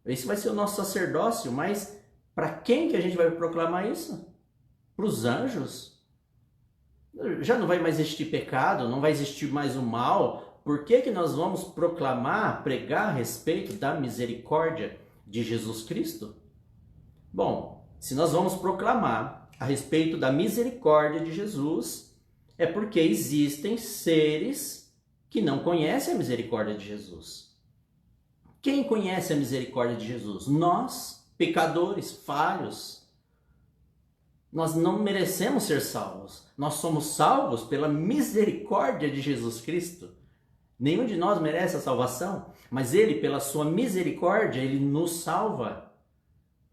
Esse vai ser o nosso sacerdócio, mas para quem que a gente vai proclamar isso? Para os anjos? Já não vai mais existir pecado, não vai existir mais o mal. Por que que nós vamos proclamar, pregar a respeito da misericórdia de Jesus Cristo? Bom, se nós vamos proclamar a respeito da misericórdia de Jesus, é porque existem seres que não conhecem a misericórdia de Jesus. Quem conhece a misericórdia de Jesus? Nós, pecadores, falhos. Nós não merecemos ser salvos. Nós somos salvos pela misericórdia de Jesus Cristo. Nenhum de nós merece a salvação, mas Ele, pela sua misericórdia, Ele nos salva.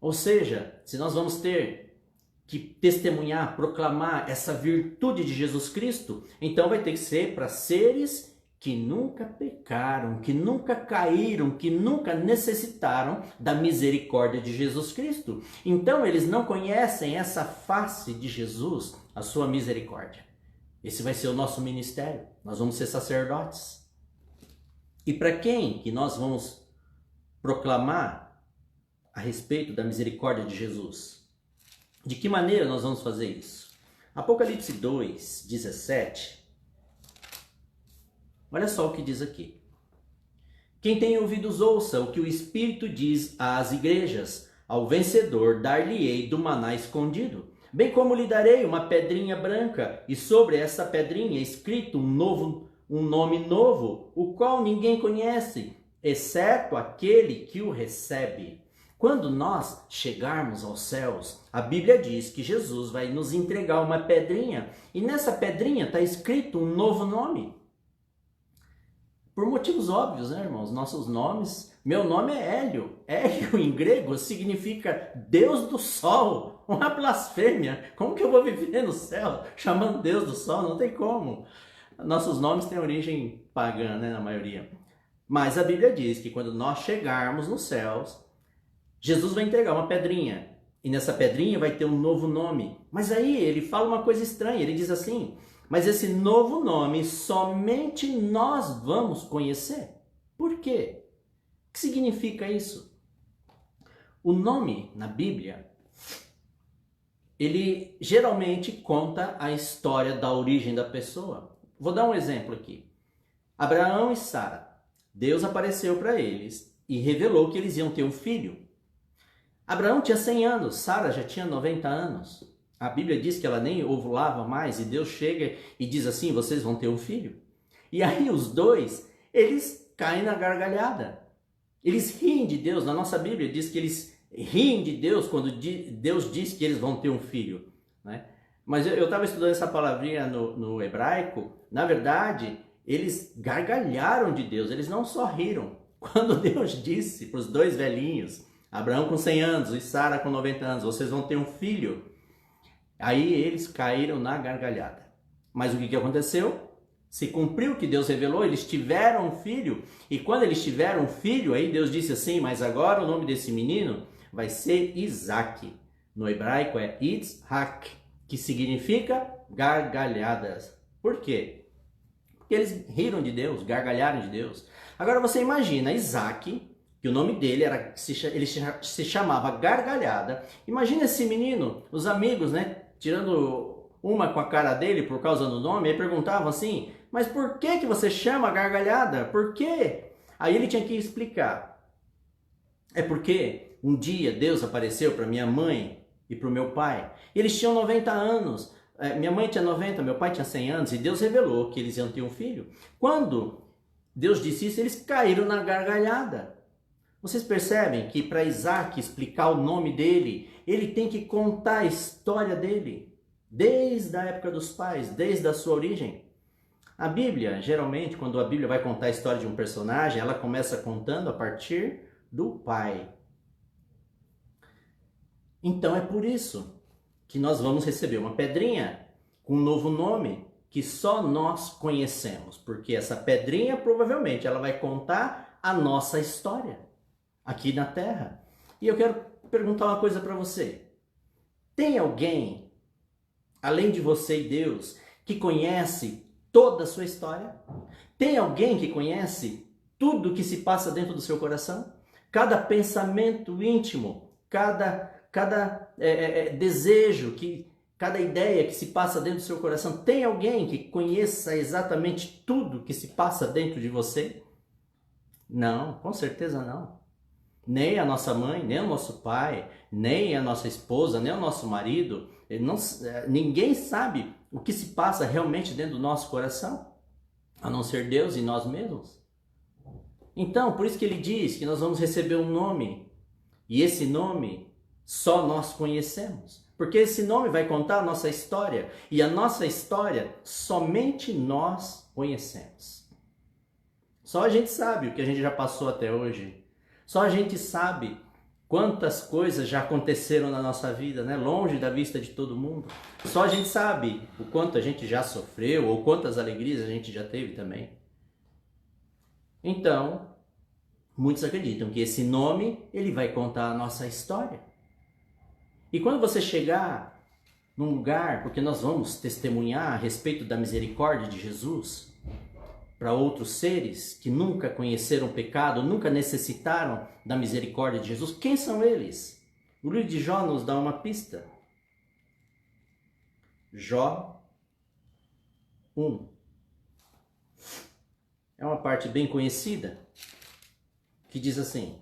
Ou seja, se nós vamos ter que testemunhar, proclamar essa virtude de Jesus Cristo, então vai ter que ser para seres que nunca pecaram, que nunca caíram, que nunca necessitaram da misericórdia de Jesus Cristo. Então eles não conhecem essa face de Jesus, a sua misericórdia. Esse vai ser o nosso ministério. Nós vamos ser sacerdotes. E para quem que nós vamos proclamar a respeito da misericórdia de Jesus? De que maneira nós vamos fazer isso? Apocalipse 2, 17. Olha só o que diz aqui. Quem tem ouvidos ouça o que o Espírito diz às igrejas. Ao vencedor dar-lhe-ei do maná escondido, bem como lhe darei uma pedrinha branca, e sobre essa pedrinha escrito um nome novo, o qual ninguém conhece, exceto aquele que o recebe. Quando nós chegarmos aos céus, a Bíblia diz que Jesus vai nos entregar uma pedrinha, e nessa pedrinha está escrito um novo nome. Por motivos óbvios, né, irmãos? Nossos nomes, meu nome é Hélio. Hélio em grego significa Deus do Sol. Uma blasfêmia. Como que eu vou viver no céu chamando Deus do Sol? Não tem como. Nossos nomes têm origem pagã, né, na maioria. Mas a Bíblia diz que quando nós chegarmos nos céus, Jesus vai entregar uma pedrinha. E nessa pedrinha vai ter um novo nome. Mas aí ele fala uma coisa estranha. Ele diz assim: mas esse novo nome somente nós vamos conhecer. Por quê? O que significa isso? O nome na Bíblia, ele geralmente conta a história da origem da pessoa. Vou dar um exemplo aqui. Abraão e Sara. Deus apareceu para eles e revelou que eles iam ter um filho. Abraão tinha 100 anos, Sara já tinha 90 anos. A Bíblia diz que ela nem ovulava mais e Deus chega e diz assim: vocês vão ter um filho. E aí os dois, eles caem na gargalhada. Eles riem de Deus. Na nossa Bíblia diz que eles riem de Deus quando Deus diz que eles vão ter um filho, né? Mas eu estava estudando essa palavrinha no hebraico. Na verdade, eles gargalharam de Deus. Eles não só riram. Quando Deus disse para os dois velhinhos, Abraão com 100 anos e Sara com 90 anos, vocês vão ter um filho. Aí eles caíram na gargalhada. Mas o que aconteceu? Se cumpriu o que Deus revelou, eles tiveram um filho. E quando eles tiveram um filho, aí Deus disse assim: mas agora o nome desse menino vai ser Isaac. No hebraico é Yitzhak, que significa gargalhadas. Por quê? Porque eles riram de Deus, gargalharam de Deus. Agora você imagina Isaac, que o nome dele ele se chamava Gargalhada. Imagina esse menino, os amigos, né, tirando uma com a cara dele por causa do nome, aí perguntavam assim: mas por que você chama Gargalhada? Por quê? Aí ele tinha que explicar. É porque um dia Deus apareceu para minha mãe e para o meu pai. Eles tinham 90 anos. Minha mãe tinha 90, meu pai tinha 100 anos, e Deus revelou que eles iam ter um filho. Quando Deus disse isso, eles caíram na gargalhada. Vocês percebem que para Isaac explicar o nome dele, ele tem que contar a história dele, desde a época dos pais, desde a sua origem. A Bíblia, geralmente, quando a Bíblia vai contar a história de um personagem, ela começa contando a partir do pai. Então é por isso que nós vamos receber uma pedrinha com um novo nome que só nós conhecemos, porque essa pedrinha provavelmente ela vai contar a nossa história aqui na Terra. E eu quero perguntar uma coisa para você. Tem alguém, além de você e Deus, que conhece toda a sua história? Tem alguém que conhece tudo o que se passa dentro do seu coração? Cada pensamento íntimo, cada desejo, cada ideia que se passa dentro do seu coração. Tem alguém que conheça exatamente tudo que se passa dentro de você? Não, com certeza não. Nem a nossa mãe, nem o nosso pai, nem a nossa esposa, nem o nosso marido. Ninguém sabe o que se passa realmente dentro do nosso coração, a não ser Deus e nós mesmos. Então, por isso que ele diz que nós vamos receber um nome. E esse nome só nós conhecemos. Porque esse nome vai contar a nossa história. E a nossa história somente nós conhecemos. Só a gente sabe o que a gente já passou até hoje. Só a gente sabe quantas coisas já aconteceram na nossa vida, né? Longe da vista de todo mundo. Só a gente sabe o quanto a gente já sofreu ou quantas alegrias a gente já teve também. Então, muitos acreditam que esse nome ele vai contar a nossa história. E quando você chegar num lugar, porque nós vamos testemunhar a respeito da misericórdia de Jesus para outros seres que nunca conheceram o pecado, nunca necessitaram da misericórdia de Jesus. Quem são eles? O livro de Jó nos dá uma pista. Jó 1. É uma parte bem conhecida que diz assim: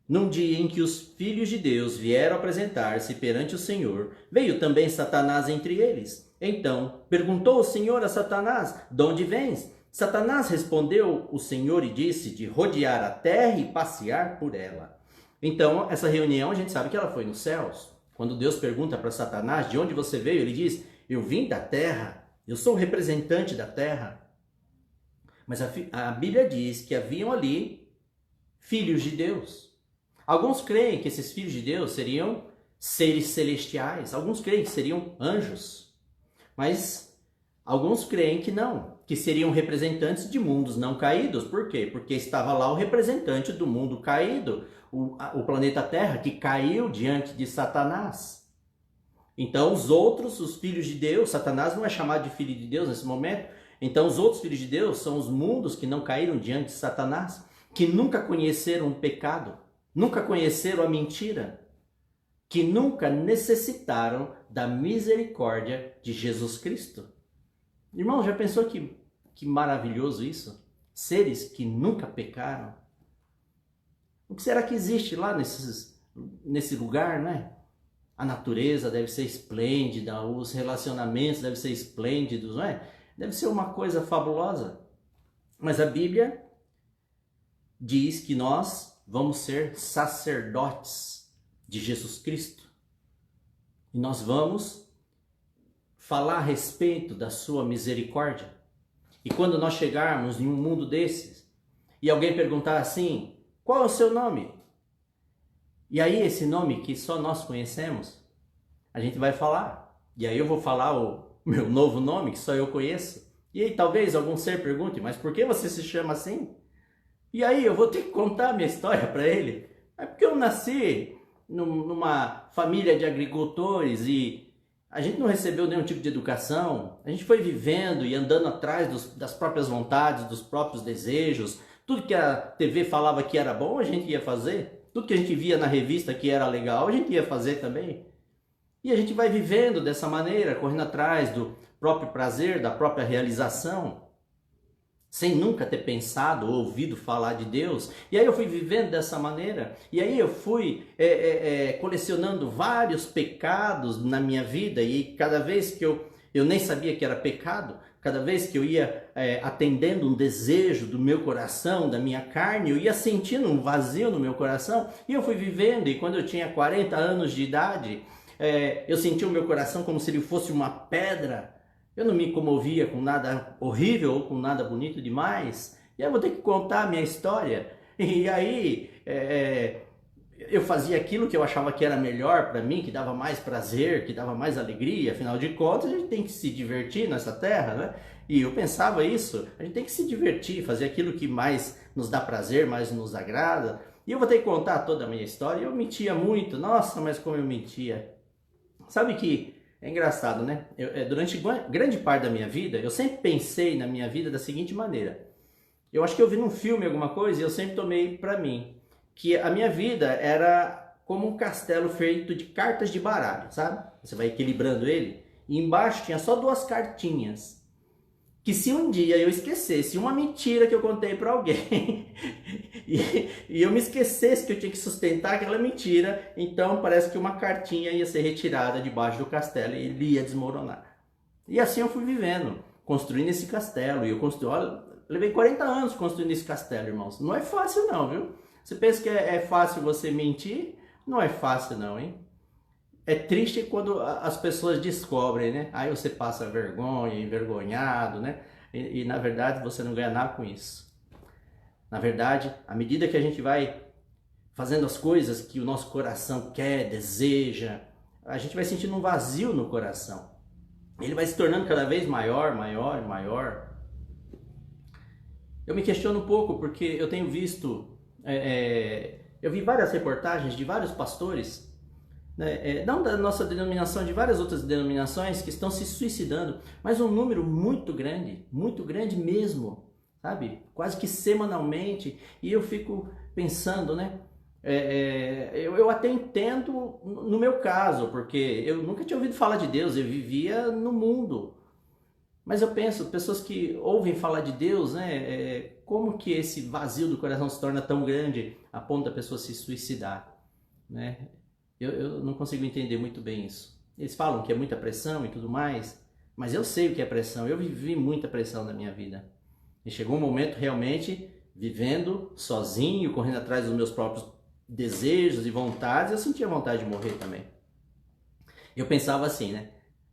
num dia em que os filhos de Deus vieram apresentar-se perante o Senhor, veio também Satanás entre eles. Então perguntou o Senhor a Satanás: de onde vens? Satanás respondeu o Senhor e disse: de rodear a terra e passear por ela. Então, essa reunião a gente sabe que ela foi nos céus. Quando Deus pergunta para Satanás de onde você veio, ele diz: eu vim da terra, eu sou o representante da terra. Mas a Bíblia diz que haviam ali filhos de Deus. Alguns creem que esses filhos de Deus seriam seres celestiais, alguns creem que seriam anjos, mas alguns creem que não, que seriam representantes de mundos não caídos. Por quê? Porque estava lá o representante do mundo caído, o planeta Terra, que caiu diante de Satanás. Então os outros, os filhos de Deus, Satanás não é chamado de filho de Deus nesse momento, então os outros filhos de Deus são os mundos que não caíram diante de Satanás, que nunca conheceram o pecado, nunca conheceram a mentira, que nunca necessitaram da misericórdia de Jesus Cristo. Irmão, já pensou que maravilhoso isso? Seres que nunca pecaram. O que será que existe lá nesse lugar, né? A natureza deve ser esplêndida, os relacionamentos devem ser esplêndidos, não é? Deve ser uma coisa fabulosa. Mas a Bíblia diz que nós vamos ser sacerdotes de Jesus Cristo. E nós vamos falar a respeito da sua misericórdia. E quando nós chegarmos em um mundo desses, e alguém perguntar assim: qual é o seu nome? E aí esse nome que só nós conhecemos, a gente vai falar. E aí eu vou falar o meu novo nome, que só eu conheço. E aí talvez algum ser pergunte: mas por que você se chama assim? E aí eu vou ter que contar a minha história para ele. É porque eu nasci numa família de agricultores e a gente não recebeu nenhum tipo de educação. A gente foi vivendo e andando atrás das próprias vontades, dos próprios desejos. Tudo que a TV falava que era bom, a gente ia fazer. Tudo que a gente via na revista que era legal, a gente ia fazer também. E a gente vai vivendo dessa maneira, correndo atrás do próprio prazer, da própria realização, sem nunca ter pensado ou ouvido falar de Deus. E aí eu fui vivendo dessa maneira, e aí eu fui colecionando vários pecados na minha vida, e cada vez que eu nem sabia que era pecado, cada vez que eu ia atendendo um desejo do meu coração, da minha carne, eu ia sentindo um vazio no meu coração, e eu fui vivendo. E quando eu tinha 40 anos de idade, eu sentia o meu coração como se ele fosse uma pedra. Eu não me comovia com nada horrível ou com nada bonito demais. E aí eu vou ter que contar a minha história. E aí eu fazia aquilo que eu achava que era melhor para mim, que dava mais prazer, que dava mais alegria. Afinal de contas, a gente tem que se divertir nessa terra, né? E eu pensava isso, a gente tem que se divertir, fazer aquilo que mais nos dá prazer, mais nos agrada. E eu vou ter que contar toda a minha história. Eu mentia muito, nossa, mas como eu mentia. Sabe que é engraçado, né? Durante grande parte da minha vida, eu sempre pensei na minha vida da seguinte maneira. Eu acho que eu vi num filme alguma coisa e eu sempre tomei para mim que a minha vida era como um castelo feito de cartas de baralho, sabe? Você vai equilibrando ele e embaixo tinha só 2 cartinhas. Que se um dia eu esquecesse uma mentira que eu contei para alguém e eu me esquecesse que eu tinha que sustentar aquela mentira, então parece que uma cartinha ia ser retirada debaixo do castelo e ele ia desmoronar. E assim eu fui vivendo, construindo esse castelo. E eu levei 40 anos construindo esse castelo, irmãos. Não é fácil não, viu? Você pensa que é fácil você mentir? Não é fácil não, hein? É triste quando as pessoas descobrem, né? Aí você passa vergonha, envergonhado, né? E na verdade você não ganha nada com isso. Na verdade, à medida que a gente vai fazendo as coisas que o nosso coração quer, deseja, a gente vai sentindo um vazio no coração. Ele vai se tornando cada vez maior, maior, maior. Eu me questiono um pouco porque eu tenho visto, eu vi várias reportagens de vários pastores, não da nossa denominação, de várias outras denominações que estão se suicidando, mas um número muito grande mesmo, sabe? Quase que semanalmente. E eu fico pensando, né? eu até entendo no meu caso, porque eu nunca tinha ouvido falar de Deus, eu vivia no mundo. Mas eu penso, pessoas que ouvem falar de Deus, né, como que esse vazio do coração se torna tão grande a ponto da pessoa se suicidar, né? Eu não consigo entender muito bem isso. Eles falam que é muita pressão e tudo mais, mas eu sei o que é pressão, eu vivi muita pressão na minha vida. E chegou um momento realmente, vivendo sozinho, correndo atrás dos meus próprios desejos e vontades, eu sentia vontade de morrer também. Eu pensava assim, né?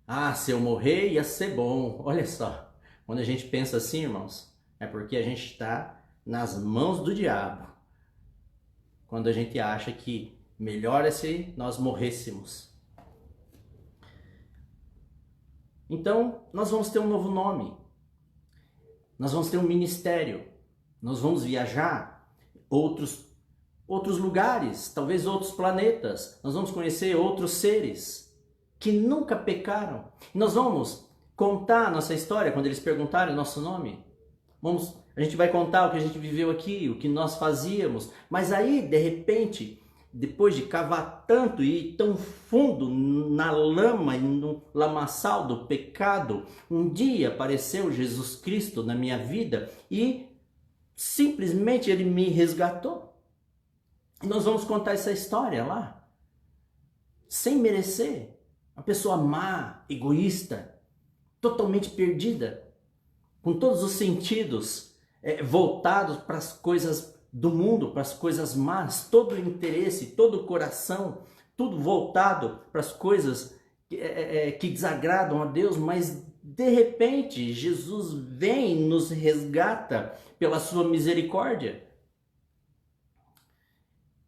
Ah, se eu morrer ia ser bom. Olha só, quando a gente pensa assim, irmãos, é porque a gente está nas mãos do diabo. Quando a gente acha que melhor é se nós morrêssemos. Então, nós vamos ter um novo nome. Nós vamos ter um ministério. Nós vamos viajar outros lugares, talvez outros planetas. Nós vamos conhecer outros seres que nunca pecaram. Nós vamos contar a nossa história quando eles perguntarem o nosso nome. A gente vai contar o que a gente viveu aqui, o que nós fazíamos. Mas aí, de repente, depois de cavar tanto e ir tão fundo na lama e no lamaçal do pecado, um dia apareceu Jesus Cristo na minha vida e simplesmente ele me resgatou. E nós vamos contar essa história lá, sem merecer. Uma pessoa má, egoísta, totalmente perdida, com todos os sentidos voltados para as coisas do mundo, para as coisas más, todo o interesse, todo o coração, tudo voltado para as coisas que desagradam a Deus, mas de repente Jesus vem e nos resgata pela sua misericórdia.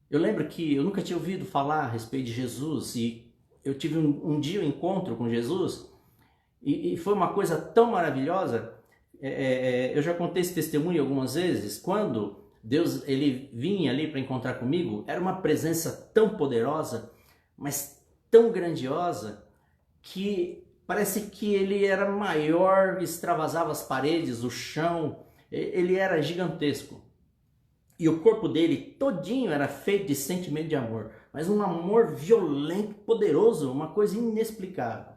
Eu lembro que eu nunca tinha ouvido falar a respeito de Jesus e eu tive um dia um encontro com Jesus e foi uma coisa tão maravilhosa. Eu já contei esse testemunho algumas vezes. Quando Deus ele vinha ali para encontrar comigo, era uma presença tão poderosa, mas tão grandiosa, que parece que ele era maior, extravasava as paredes, o chão, ele era gigantesco. E o corpo dele todinho era feito de sentimento de amor, mas um amor violento, poderoso, uma coisa inexplicável.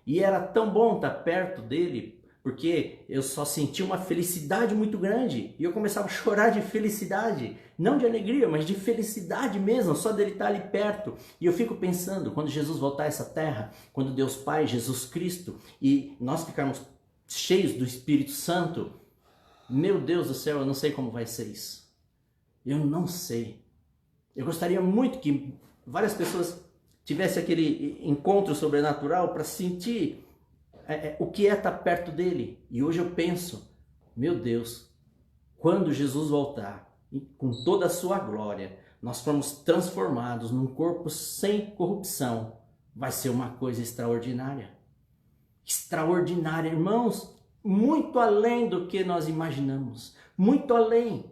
E era tão bom estar perto dele, porque eu só sentia uma felicidade muito grande. E eu começava a chorar de felicidade, não de alegria, mas de felicidade mesmo, só dele estar ali perto. E eu fico pensando, quando Jesus voltar a essa terra, quando Deus Pai, Jesus Cristo, e nós ficarmos cheios do Espírito Santo, meu Deus do céu, eu não sei como vai ser isso. Eu não sei. Eu gostaria muito que várias pessoas tivessem aquele encontro sobrenatural para sentir o que é estar perto dele. E hoje eu penso, meu Deus, quando Jesus voltar, com toda a sua glória, nós formos transformados num corpo sem corrupção, vai ser uma coisa extraordinária. Extraordinária, irmãos, muito além do que nós imaginamos, muito além.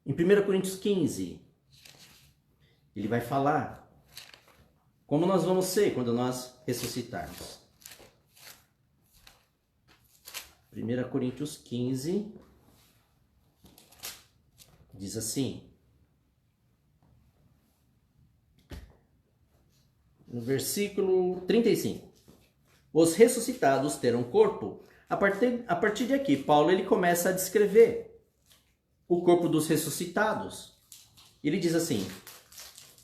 Em 1 Coríntios 15, ele vai falar como nós vamos ser quando nós ressuscitarmos. 1 Coríntios 15 diz assim, no versículo 35. Os ressuscitados terão corpo. A partir de aqui, Paulo ele começa a descrever o corpo dos ressuscitados. Ele diz assim,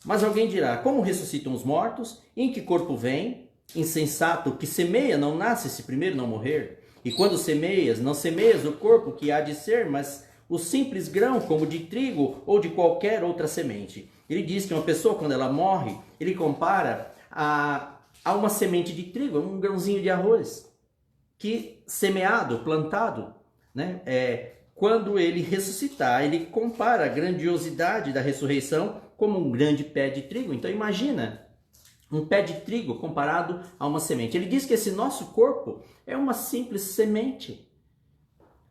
mas alguém dirá, como ressuscitam os mortos? Em que corpo vem? Insensato, que semeia não nasce se primeiro não morrer? E quando semeias, não semeias o corpo que há de ser, mas o simples grão, como de trigo ou de qualquer outra semente. Ele diz que uma pessoa, quando ela morre, ele compara a uma semente de trigo, um grãozinho de arroz, que semeado, plantado, né, quando ele ressuscitar, ele compara a grandiosidade da ressurreição como um grande pé de trigo. Então imagina um pé de trigo comparado a uma semente. Ele diz que esse nosso corpo é uma simples semente.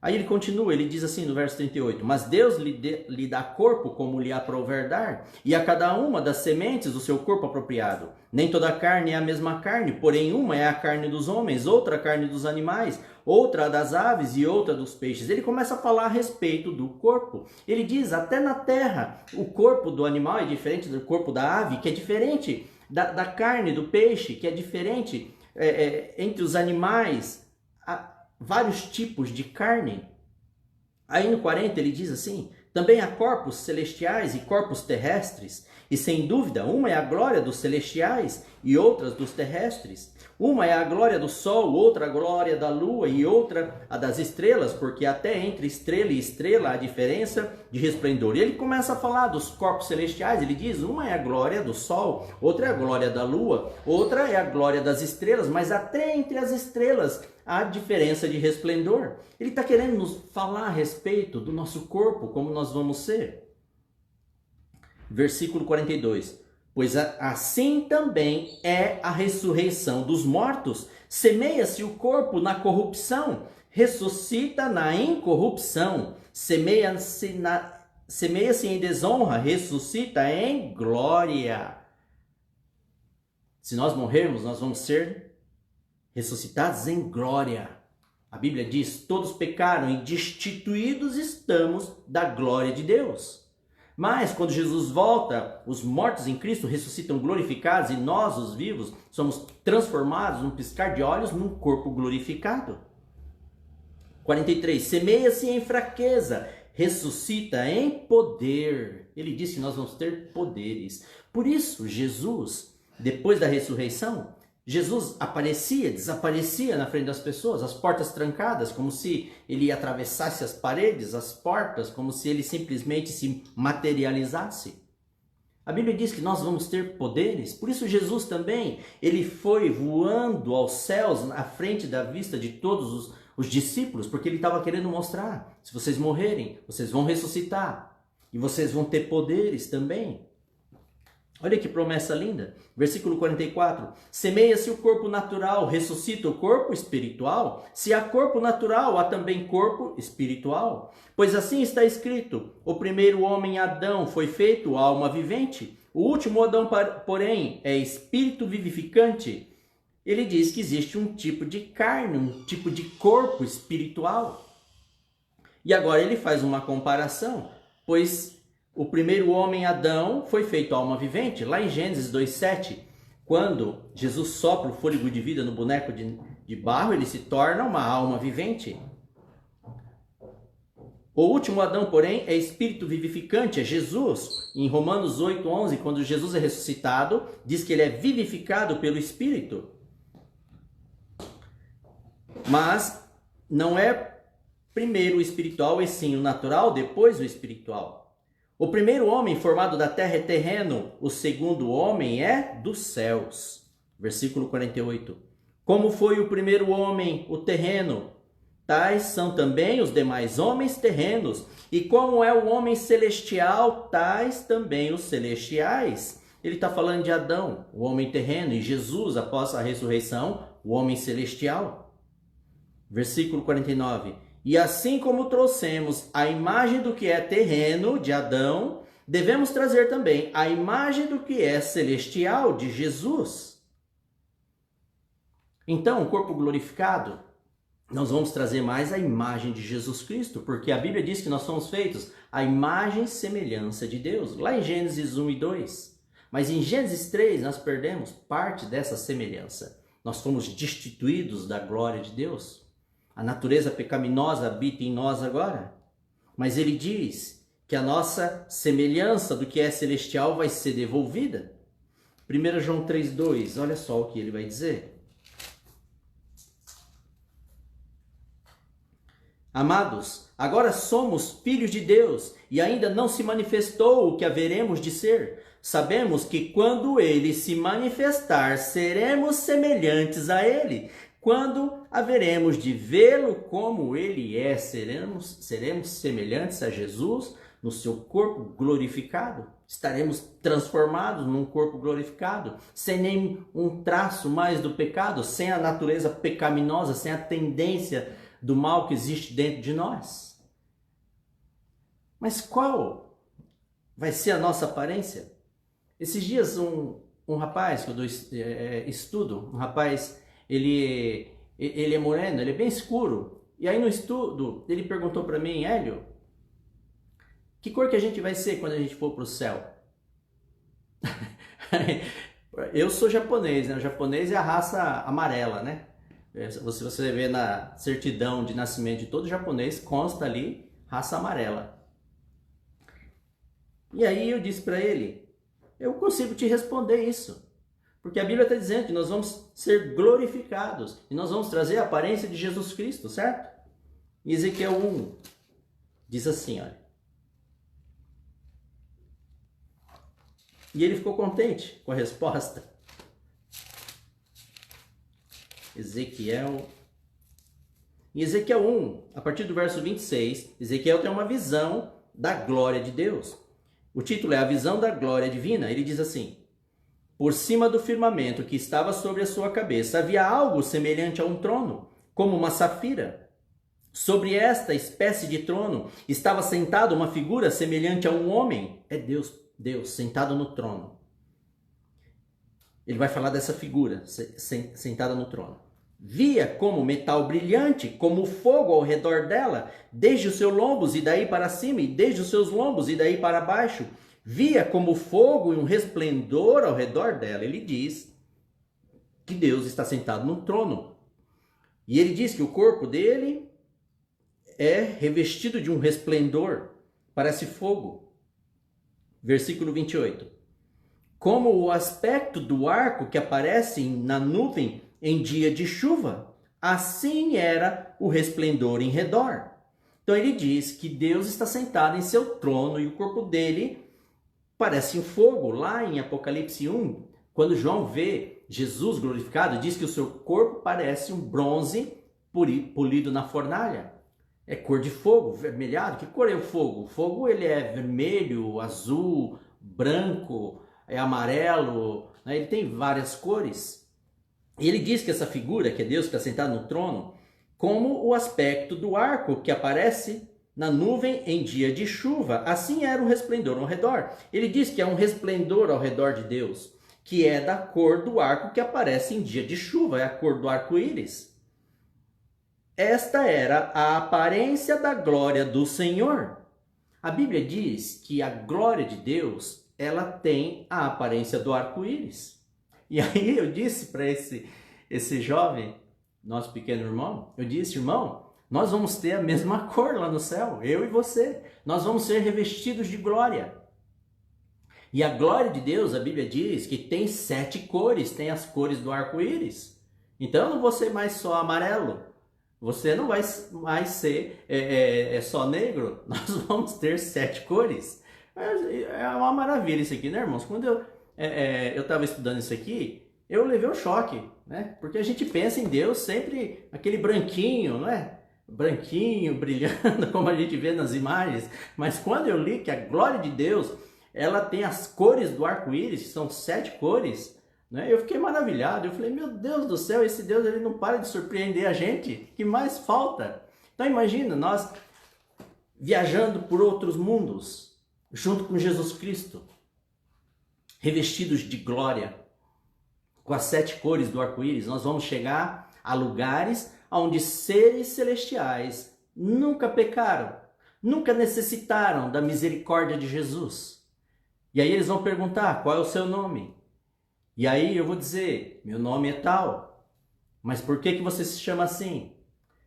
Aí ele continua, ele diz assim no verso 38, mas Deus lhe dá corpo como lhe aprouver dar, e a cada uma das sementes o seu corpo apropriado. Nem toda carne é a mesma carne, porém uma é a carne dos homens, outra a carne dos animais, outra a das aves e outra dos peixes. Ele começa a falar a respeito do corpo. Ele diz, até na terra, o corpo do animal é diferente do corpo da ave, que é diferente da carne do peixe, que é diferente entre os animais, vários tipos de carne. Aí no 40 ele diz assim, também há corpos celestiais e corpos terrestres, e sem dúvida uma é a glória dos celestiais e outras dos terrestres. Uma é a glória do sol, outra a glória da lua e outra a das estrelas, porque até entre estrela e estrela há diferença de resplendor. E ele começa a falar dos corpos celestiais, ele diz, uma é a glória do sol, outra é a glória da lua, outra é a glória das estrelas, mas até entre as estrelas há diferença de resplendor. Ele está querendo nos falar a respeito do nosso corpo, como nós vamos ser. Versículo 42. Pois assim também é a ressurreição dos mortos. Semeia-se o corpo na corrupção, ressuscita na incorrupção. Semeia-se em desonra, ressuscita em glória. Se nós morrermos, nós vamos ser ressuscitados em glória. A Bíblia diz, todos pecaram e destituídos estamos da glória de Deus. Mas quando Jesus volta, os mortos em Cristo ressuscitam glorificados e nós, os vivos, somos transformados num piscar de olhos num corpo glorificado. 43. Semeia-se em fraqueza, ressuscita em poder. Ele disse que nós vamos ter poderes. Por isso, Jesus, depois da ressurreição, Jesus aparecia, desaparecia na frente das pessoas, as portas trancadas, como se ele atravessasse as paredes, as portas, como se ele simplesmente se materializasse. A Bíblia diz que nós vamos ter poderes, por isso Jesus também, ele foi voando aos céus na frente da vista de todos os discípulos, porque ele estava querendo mostrar, se vocês morrerem, vocês vão ressuscitar, e vocês vão ter poderes também. Olha que promessa linda. Versículo 44. Semeia-se o corpo natural, ressuscita o corpo espiritual. Se há corpo natural, há também corpo espiritual. Pois assim está escrito, o primeiro homem Adão foi feito alma vivente. O último Adão, porém, é espírito vivificante. Ele diz que existe um tipo de carne, um tipo de corpo espiritual. E agora ele faz uma comparação, pois o primeiro homem, Adão, foi feito alma vivente. Lá em Gênesis 2,7, quando Jesus sopra o fôlego de vida no boneco de barro, ele se torna uma alma vivente. O último Adão, porém, é espírito vivificante, é Jesus. Em Romanos 8,11, quando Jesus é ressuscitado, diz que ele é vivificado pelo Espírito. Mas não é primeiro o espiritual e sim o natural, depois o espiritual. O primeiro homem formado da terra é terreno, o segundo homem é dos céus. Versículo 48. Como foi o primeiro homem, o terreno, tais são também os demais homens terrenos. E como é o homem celestial, tais também os celestiais. Ele está falando de Adão, o homem terreno, e Jesus, após a ressurreição, o homem celestial. Versículo 49. E assim como trouxemos a imagem do que é terreno, de Adão, devemos trazer também a imagem do que é celestial, de Jesus. Então, o corpo glorificado, nós vamos trazer mais a imagem de Jesus Cristo, porque a Bíblia diz que nós somos feitos à imagem e semelhança de Deus, lá em Gênesis 1 e 2. Mas em Gênesis 3 nós perdemos parte dessa semelhança. Nós fomos destituídos da glória de Deus. A natureza pecaminosa habita em nós agora. Mas ele diz que a nossa semelhança do que é celestial vai ser devolvida. 1 João 3,2, olha só o que ele vai dizer. Amados, agora somos filhos de Deus e ainda não se manifestou o que haveremos de ser. Sabemos que quando ele se manifestar, seremos semelhantes a ele. Quando haveremos de vê-lo como ele é, seremos semelhantes a Jesus no seu corpo glorificado. Estaremos transformados num corpo glorificado, sem nem um traço mais do pecado, sem a natureza pecaminosa, sem a tendência do mal que existe dentro de nós. Mas qual vai ser a nossa aparência? Esses dias um rapaz que eu estudo, um rapaz, ele é moreno, ele é bem escuro. E aí no estudo ele perguntou para mim: Hélio, que cor que a gente vai ser quando a gente for para o céu? Eu sou japonês, né? O japonês é a raça amarela, né? Se você vê na certidão de nascimento de todo japonês, consta ali raça amarela. E aí eu disse para ele: eu consigo te responder isso. Porque a Bíblia está dizendo que nós vamos ser glorificados e nós vamos trazer a aparência de Jesus Cristo, certo? E Ezequiel 1 diz assim, olha. E ele ficou contente com a resposta. Em Ezequiel 1, a partir do verso 26, Ezequiel tem uma visão da glória de Deus. O título é A Visão da Glória Divina. Ele diz assim: por cima do firmamento que estava sobre a sua cabeça havia algo semelhante a um trono, como uma safira. Sobre esta espécie de trono estava sentado uma figura semelhante a um homem. É Deus sentado no trono. Ele vai falar dessa figura sentada no trono. Via como metal brilhante, como fogo ao redor dela, desde os seus lombos e daí para cima, e desde os seus lombos e daí para baixo. Via como fogo e um resplendor ao redor dela. Ele diz que Deus está sentado no trono. E ele diz que o corpo dele é revestido de um resplendor, parece fogo. Versículo 28. Como o aspecto do arco que aparece na nuvem em dia de chuva, assim era o resplendor em redor. Então ele diz que Deus está sentado em seu trono e o corpo dele parece um fogo. Lá em Apocalipse 1, quando João vê Jesus glorificado, diz que o seu corpo parece um bronze polido na fornalha. É cor de fogo, vermelhado. Que cor é o fogo? O fogo ele é vermelho, azul, branco, é amarelo, né? Ele tem várias cores. E ele diz que essa figura, que é Deus que está sentado no trono, como o aspecto do arco que aparece na nuvem em dia de chuva, assim era o resplendor ao redor. Ele diz que é um resplendor ao redor de Deus, que é da cor do arco que aparece em dia de chuva, é a cor do arco-íris. Esta era a aparência da glória do Senhor. A Bíblia diz que a glória de Deus, ela tem a aparência do arco-íris. E aí eu disse para esse jovem, nosso pequeno irmão, eu disse: irmão, nós vamos ter a mesma cor lá no céu, eu e você. Nós vamos ser revestidos de glória. E a glória de Deus, a Bíblia diz que tem 7 cores, tem as cores do arco-íris. Então eu não vou ser mais só amarelo. Você não vai mais ser só negro. Nós vamos ter 7 cores. É uma maravilha isso aqui, né, irmãos? Quando eu estava estudando isso aqui, eu levei um choque, né? Porque a gente pensa em Deus sempre aquele branquinho, não é? Branquinho, brilhando, como a gente vê nas imagens. Mas quando eu li que a glória de Deus, ela tem as cores do arco-íris, que são 7 cores, né? Eu fiquei maravilhado. Eu falei: meu Deus do céu, esse Deus ele não para de surpreender a gente. Que mais falta? Então imagina, nós viajando por outros mundos, junto com Jesus Cristo, revestidos de glória, com as 7 cores do arco-íris, nós vamos chegar a lugares onde seres celestiais nunca pecaram, nunca necessitaram da misericórdia de Jesus. E aí eles vão perguntar: qual é o seu nome? E aí eu vou dizer: meu nome é tal. Mas por que você se chama assim?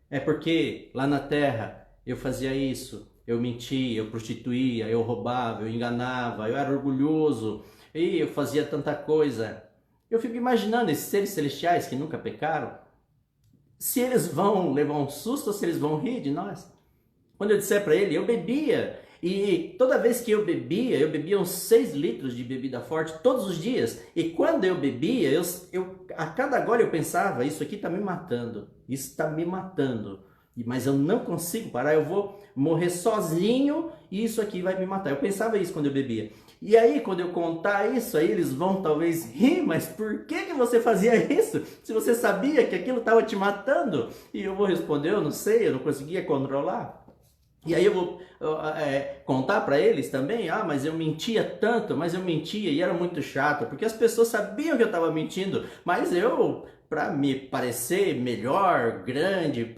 É porque lá na terra eu fazia isso, eu mentia, eu prostituía, eu roubava, eu enganava, eu era orgulhoso, e eu fazia tanta coisa. Eu fico imaginando esses seres celestiais que nunca pecaram, se eles vão levar um susto ou se eles vão rir de nós. Quando eu disser para ele: eu bebia, e toda vez que eu bebia uns 6 litros de bebida forte todos os dias. E quando eu bebia, a cada gole eu pensava: isso aqui está me matando, isso está me matando. Mas eu não consigo parar, eu vou morrer sozinho e isso aqui vai me matar. Eu pensava isso quando eu bebia. E aí, quando eu contar isso, aí eles vão talvez rir, mas por que você fazia isso? Se você sabia que aquilo estava te matando? E eu vou responder, eu não sei, eu não conseguia controlar. E aí eu vou contar para eles também, mas eu mentia tanto, mas eu mentia e era muito chato, porque as pessoas sabiam que eu estava mentindo, mas eu, para me parecer melhor, grande,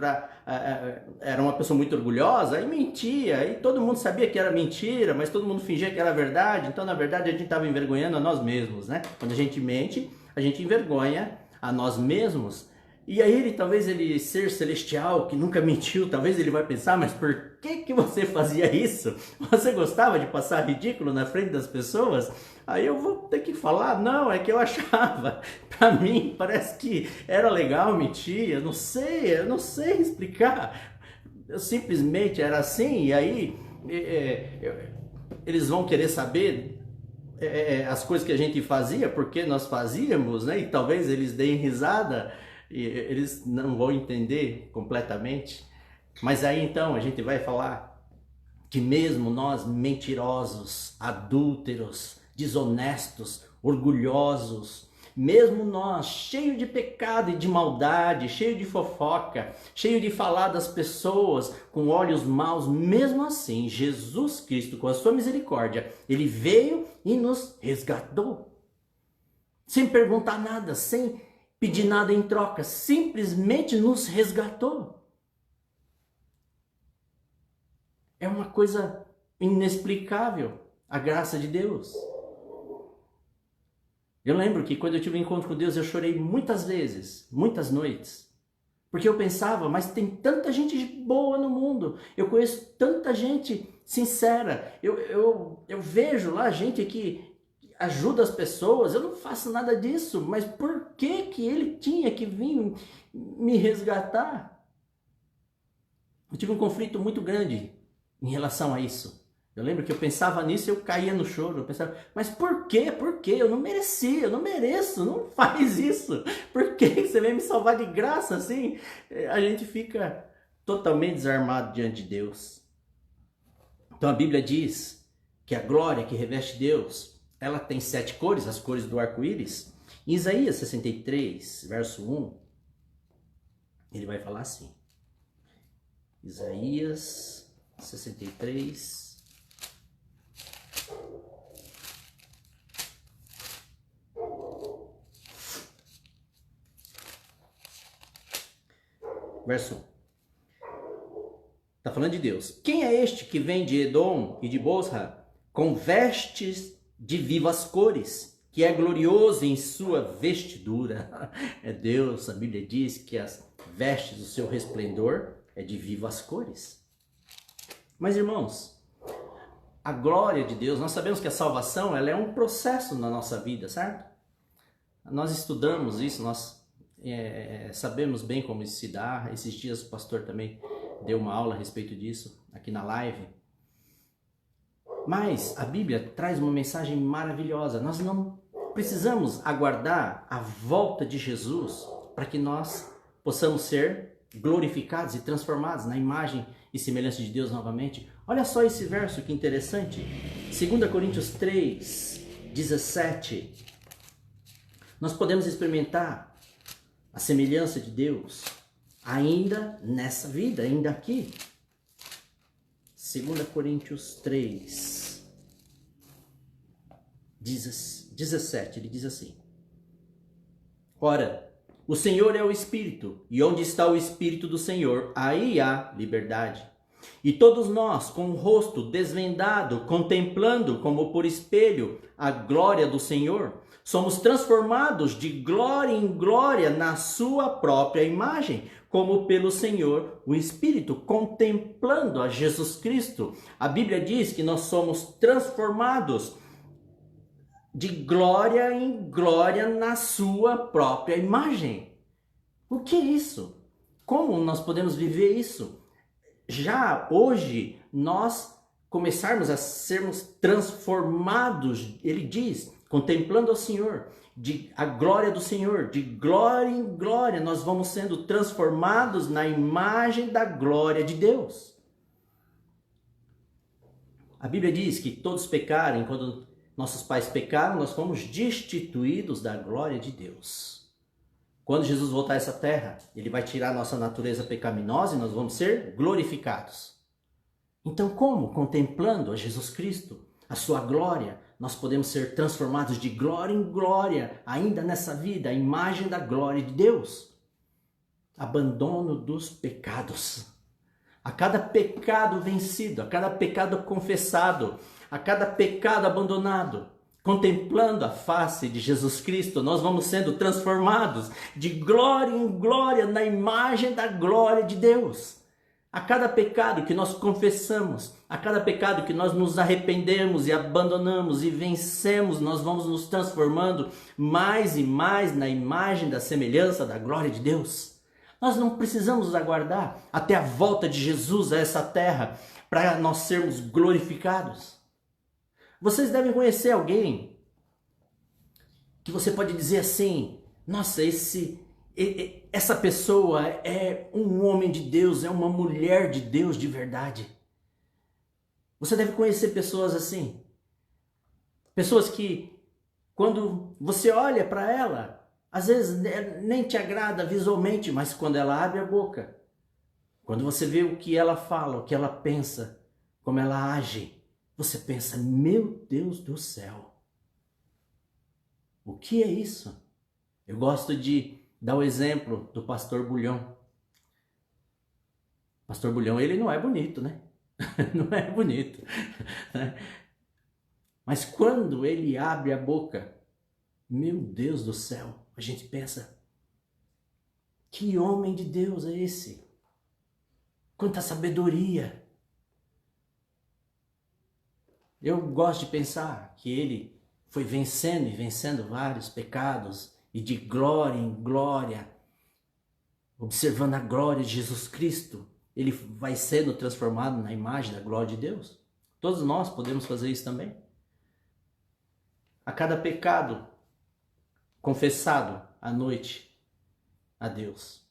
era uma pessoa muito orgulhosa, e mentia, e todo mundo sabia que era mentira, mas todo mundo fingia que era verdade, então na verdade a gente estava envergonhando a nós mesmos, né? Quando a gente mente, a gente envergonha a nós mesmos. E aí talvez ele ser celestial, que nunca mentiu, talvez ele vai pensar, mas por que você fazia isso? Você gostava de passar ridículo na frente das pessoas? Aí eu vou ter que falar, não, é que eu achava, pra mim parece que era legal mentir, eu não sei explicar, eu simplesmente era assim, e aí eles vão querer saber as coisas que a gente fazia, porque nós fazíamos, né? E talvez eles deem risada, e eles não vão entender completamente. Mas aí então a gente vai falar que mesmo nós mentirosos, adúlteros, desonestos, orgulhosos, mesmo nós cheio de pecado e de maldade, cheio de fofoca, cheio de falar das pessoas com olhos maus, mesmo assim Jesus Cristo, com a sua misericórdia, ele veio e nos resgatou, sem perguntar nada, sem pedir nada em troca, simplesmente nos resgatou. É uma coisa inexplicável, a graça de Deus. Eu lembro que quando eu tive um encontro com Deus, eu chorei muitas vezes, muitas noites, porque eu pensava, mas tem tanta gente boa no mundo, eu conheço tanta gente sincera, eu vejo lá gente que ajuda as pessoas, eu não faço nada disso, mas por que ele tinha que vir me resgatar? Eu tive um conflito muito grande em relação a isso. Eu lembro que eu pensava nisso e eu caía no choro. Eu pensava, mas por quê? Por quê? Eu não merecia, eu não mereço, não faz isso. Por que você vem me salvar de graça assim? A gente fica totalmente desarmado diante de Deus. Então a Bíblia diz que a glória que reveste Deus, ela tem 7 cores, as cores do arco-íris. Em Isaías 63, verso 1, ele vai falar assim. Isaías 63, verso 1. Está falando de Deus. Quem é este que vem de Edom e de Bosra com vestes de vivas cores, que é glorioso em sua vestidura? É Deus, a Bíblia diz que as vestes do seu resplendor é de vivas cores. Mas irmãos, a glória de Deus, nós sabemos que a salvação ela é um processo na nossa vida, certo? Nós estudamos isso, nós sabemos bem como isso se dá. Esses dias o pastor também deu uma aula a respeito disso aqui na live. Mas a Bíblia traz uma mensagem maravilhosa. Nós não precisamos aguardar a volta de Jesus para que nós possamos ser glorificados e transformados na imagem e semelhança de Deus novamente. Olha só esse verso que interessante. 2 Coríntios 3, 17. Nós podemos experimentar a semelhança de Deus ainda nessa vida, ainda aqui. 2 Coríntios 3, 17, ele diz assim: ora, o Senhor é o Espírito, e onde está o Espírito do Senhor, aí há liberdade. E todos nós, com o rosto desvendado, contemplando como por espelho a glória do Senhor, somos transformados de glória em glória na sua própria imagem, como pelo Senhor o Espírito, contemplando a Jesus Cristo. A Bíblia diz que nós somos transformados de glória em glória na sua própria imagem. O que é isso? Como nós podemos viver isso? Já hoje, nós começarmos a sermos transformados, ele diz, contemplando ao Senhor, a glória do Senhor, de glória em glória, nós vamos sendo transformados na imagem da glória de Deus. A Bíblia diz que todos pecaram quando nossos pais pecaram, nós fomos destituídos da glória de Deus. Quando Jesus voltar a essa terra, ele vai tirar nossa natureza pecaminosa e nós vamos ser glorificados. Então, como? Contemplando a Jesus Cristo, a sua glória, nós podemos ser transformados de glória em glória, ainda nessa vida, a imagem da glória de Deus. Abandono dos pecados. A cada pecado vencido, a cada pecado confessado, a cada pecado abandonado, contemplando a face de Jesus Cristo, nós vamos sendo transformados de glória em glória na imagem da glória de Deus. A cada pecado que nós confessamos, a cada pecado que nós nos arrependemos e abandonamos e vencemos, nós vamos nos transformando mais e mais na imagem da semelhança da glória de Deus. Nós não precisamos aguardar até a volta de Jesus a essa terra para nós sermos glorificados. Vocês devem conhecer alguém que você pode dizer assim: nossa, essa pessoa é um homem de Deus, é uma mulher de Deus de verdade. Você deve conhecer pessoas assim. Pessoas que, quando você olha para ela, às vezes nem te agrada visualmente, mas quando ela abre a boca, quando você vê o que ela fala, o que ela pensa, como ela age, você pensa: meu Deus do céu, o que é isso? Eu gosto de dar o exemplo do pastor Bulhão. Pastor Bulhão, ele não é bonito, né? Não é bonito. Mas quando ele abre a boca, meu Deus do céu, a gente pensa: que homem de Deus é esse? Quanta sabedoria! Eu gosto de pensar que ele foi vencendo e vencendo vários pecados, e de glória em glória, observando a glória de Jesus Cristo, ele vai sendo transformado na imagem da glória de Deus. Todos nós podemos fazer isso também. A cada pecado confessado à noite a Deus,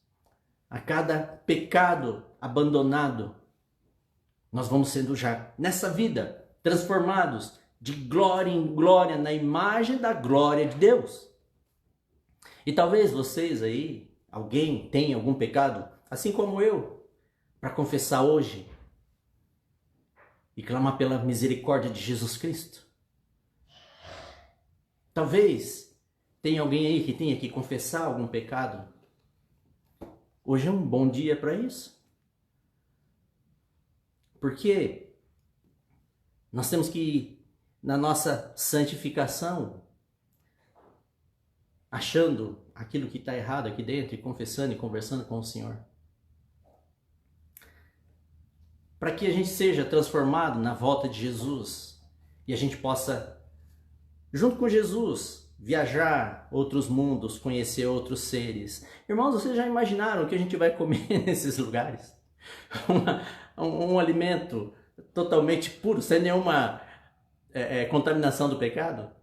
a cada pecado abandonado, nós vamos sendo já nessa vida transformados de glória em glória na imagem da glória de Deus. E talvez vocês aí, alguém tenha algum pecado, assim como eu, para confessar hoje e clamar pela misericórdia de Jesus Cristo. Talvez tenha alguém aí que tenha que confessar algum pecado. Hoje é um bom dia para isso. Porque nós temos que ir na nossa santificação, achando aquilo que está errado aqui dentro e confessando e conversando com o Senhor. Para que a gente seja transformado na volta de Jesus e a gente possa, junto com Jesus, viajar outros mundos, conhecer outros seres. Irmãos, vocês já imaginaram o que a gente vai comer nesses lugares? Um alimento totalmente puro, sem nenhuma contaminação do pecado?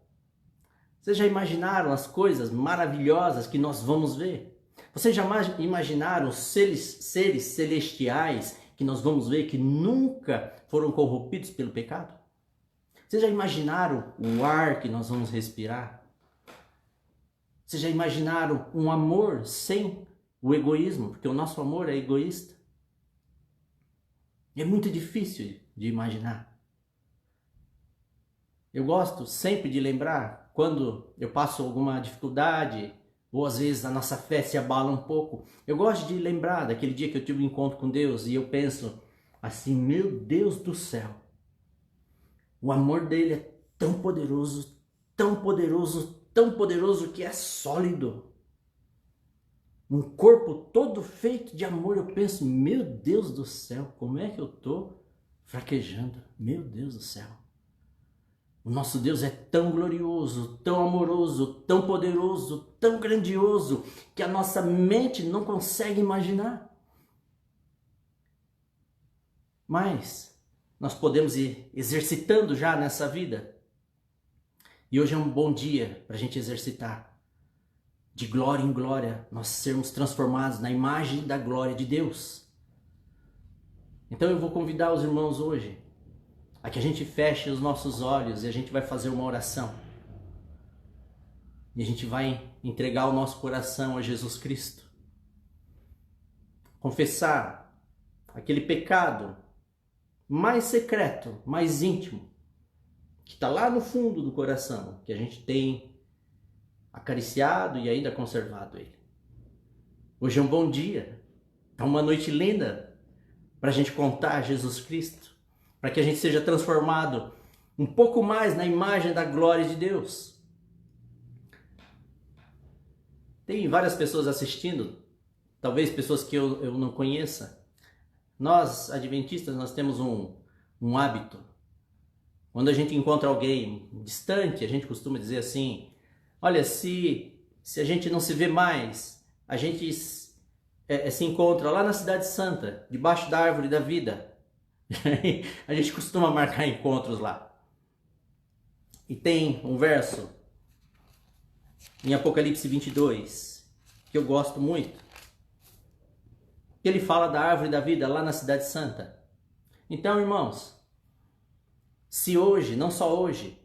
Vocês já imaginaram as coisas maravilhosas que nós vamos ver? Vocês já imaginaram os seres celestiais que nós vamos ver que nunca foram corrompidos pelo pecado? Vocês já imaginaram o ar que nós vamos respirar? Vocês já imaginaram um amor sem o egoísmo? Porque o nosso amor é egoísta. É muito difícil de imaginar. Eu gosto sempre de lembrar, quando eu passo alguma dificuldade, ou às vezes a nossa fé se abala um pouco, eu gosto de lembrar daquele dia que eu tive um encontro com Deus e eu penso assim: meu Deus do céu, o amor dele é tão poderoso, tão poderoso, tão poderoso que é sólido. Um corpo todo feito de amor. Eu penso: meu Deus do céu, como é que eu estou fraquejando? Meu Deus do céu. O nosso Deus é tão glorioso, tão amoroso, tão poderoso, tão grandioso, que a nossa mente não consegue imaginar. Mas nós podemos ir exercitando já nessa vida. E hoje é um bom dia para a gente exercitar. De glória em glória, nós sermos transformados na imagem da glória de Deus. Então eu vou convidar os irmãos hoje a que a gente feche os nossos olhos e a gente vai fazer uma oração. E a gente vai entregar o nosso coração a Jesus Cristo. Confessar aquele pecado mais secreto, mais íntimo, que está lá no fundo do coração, que a gente tem acariciado e ainda conservado ele. Hoje é um bom dia, é uma noite linda para a gente contar Jesus Cristo, para que a gente seja transformado um pouco mais na imagem da glória de Deus. Tem várias pessoas assistindo, talvez pessoas que eu não conheça. Nós, adventistas, nós temos um hábito. Quando a gente encontra alguém distante, a gente costuma dizer assim: olha, se a gente não se vê mais, a gente se encontra lá na Cidade Santa, debaixo da árvore da vida. A gente costuma marcar encontros lá. E tem um verso em Apocalipse 22, que eu gosto muito, que ele fala da árvore da vida lá na Cidade Santa. Então, irmãos, se hoje, não só hoje,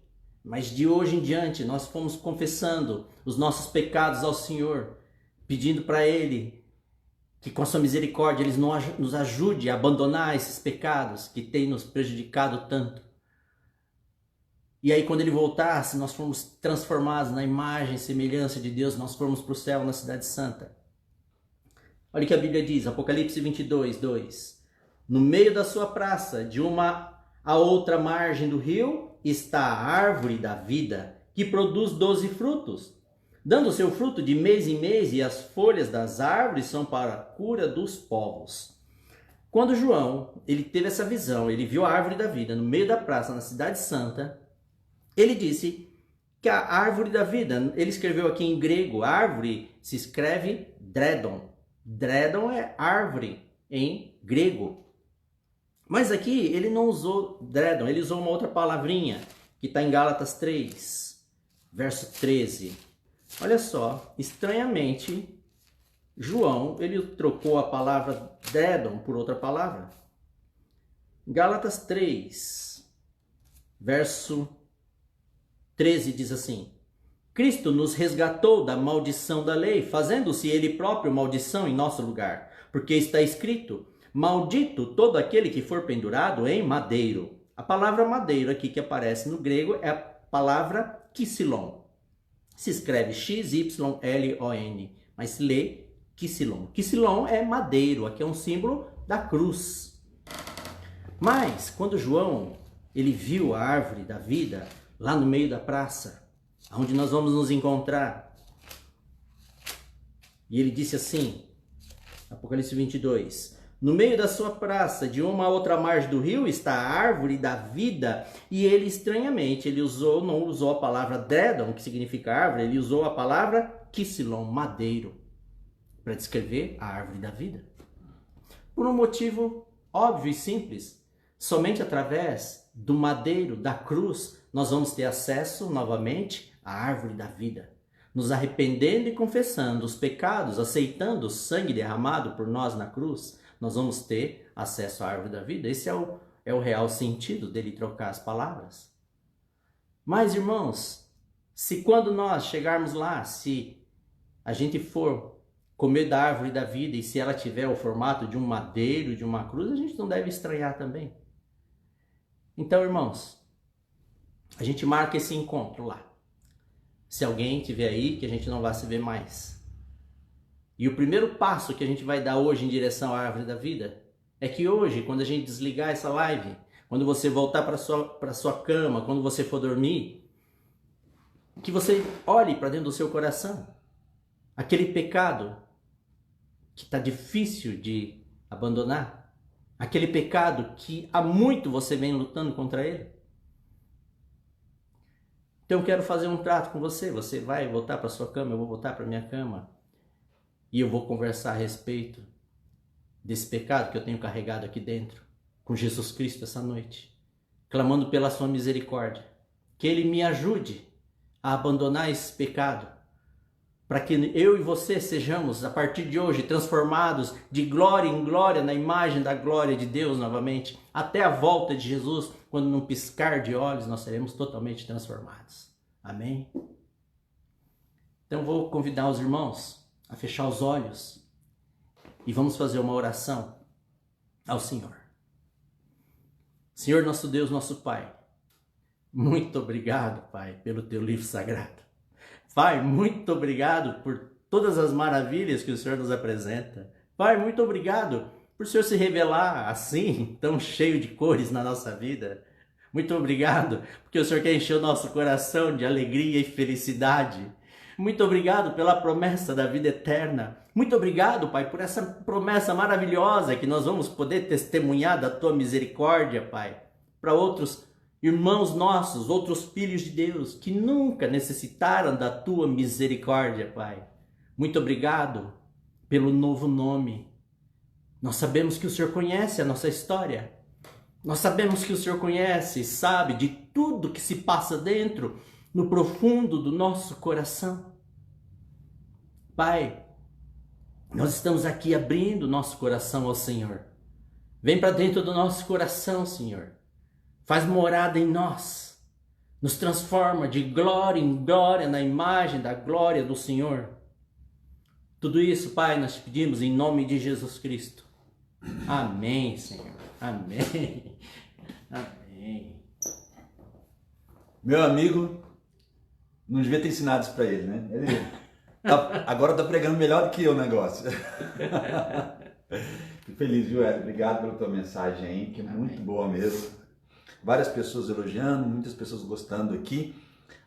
mas de hoje em diante, nós fomos confessando os nossos pecados ao Senhor, pedindo para Ele que com a sua misericórdia Ele nos ajude a abandonar esses pecados que têm nos prejudicado tanto. E aí quando Ele voltasse, nós fomos transformados na imagem e semelhança de Deus, nós fomos para o céu na Cidade Santa. Olha o que a Bíblia diz, Apocalipse 22, 2. No meio da sua praça, de uma a outra margem do rio, está a árvore da vida, que produz 12 frutos, dando seu fruto de mês em mês, e as folhas das árvores são para a cura dos povos. Quando João, ele teve essa visão, ele viu a árvore da vida no meio da praça, na Cidade Santa, ele disse que a árvore da vida, ele escreveu aqui em grego, árvore se escreve dredon. Dredon é árvore em grego. Mas aqui ele não usou dredon, ele usou uma outra palavrinha, que está em Gálatas 3, verso 13. Olha só, estranhamente, João, ele trocou a palavra dredon por outra palavra. Gálatas 3, verso 13 diz assim: Cristo nos resgatou da maldição da lei, fazendo-se Ele próprio maldição em nosso lugar. Porque está escrito: maldito todo aquele que for pendurado em madeiro. A palavra madeiro aqui que aparece no grego é a palavra kisilon. Se escreve X-Y-L-O-N, mas se lê kisilon. Kisilon é madeiro, aqui é um símbolo da cruz. Mas quando João ele viu a árvore da vida lá no meio da praça, onde nós vamos nos encontrar, e ele disse assim, Apocalipse 22, no meio da sua praça, de uma a outra margem do rio, está a árvore da vida, e ele estranhamente, não usou a palavra dredon, que significa árvore, ele usou a palavra kisilon, madeiro, para descrever a árvore da vida. Por um motivo óbvio e simples, somente através do madeiro, da cruz, nós vamos ter acesso novamente à árvore da vida. Nos arrependendo e confessando os pecados, aceitando o sangue derramado por nós na cruz, nós vamos ter acesso à árvore da vida. Esse é o real sentido dele trocar as palavras. Mas, irmãos, se quando nós chegarmos lá, se a gente for comer da árvore da vida e se ela tiver o formato de um madeiro, de uma cruz, a gente não deve estranhar também. Então, irmãos, a gente marca esse encontro lá. Se alguém tiver aí, que a gente não vai se ver mais. E o primeiro passo que a gente vai dar hoje em direção à árvore da vida é que hoje, quando a gente desligar essa live, quando você voltar para sua cama, quando você for dormir, que você olhe para dentro do seu coração aquele pecado que está difícil de abandonar, aquele pecado que há muito você vem lutando contra ele. Então eu quero fazer um trato com você. Você vai voltar para sua cama, eu vou voltar para minha cama. E eu vou conversar a respeito desse pecado que eu tenho carregado aqui dentro, com Jesus Cristo essa noite, clamando pela sua misericórdia, que Ele me ajude a abandonar esse pecado, para que eu e você sejamos, a partir de hoje, transformados de glória em glória na imagem da glória de Deus novamente, até a volta de Jesus, quando num piscar de olhos nós seremos totalmente transformados. Amém? Então vou convidar os irmãos a fechar os olhos e vamos fazer uma oração ao Senhor. Senhor, nosso Deus, nosso Pai, muito obrigado, Pai, pelo teu livro sagrado. Pai, muito obrigado por todas as maravilhas que o Senhor nos apresenta. Pai, muito obrigado por o Senhor se revelar assim, tão cheio de cores na nossa vida. Muito obrigado porque o Senhor quer encher o nosso coração de alegria e felicidade. Muito obrigado pela promessa da vida eterna. Muito obrigado, Pai, por essa promessa maravilhosa que nós vamos poder testemunhar da Tua misericórdia, Pai, para outros irmãos nossos, outros filhos de Deus, que nunca necessitaram da Tua misericórdia, Pai. Muito obrigado pelo novo nome. Nós sabemos que o Senhor conhece a nossa história. Nós sabemos que o Senhor conhece e sabe de tudo que se passa dentro, no profundo do nosso coração. Pai, nós estamos aqui abrindo nosso coração ao Senhor. Vem para dentro do nosso coração, Senhor. Faz morada em nós. Nos transforma de glória em glória na imagem da glória do Senhor. Tudo isso, Pai, nós te pedimos em nome de Jesus Cristo. Amém, Senhor. Amém. Amém. Meu amigo, não devia ter ensinado isso para ele, né? Ele agora tá pregando melhor do que eu o negócio. Fico feliz, viu, Hélio? Obrigado pela tua mensagem aí, que é muito boa mesmo. Várias pessoas elogiando, muitas pessoas gostando aqui.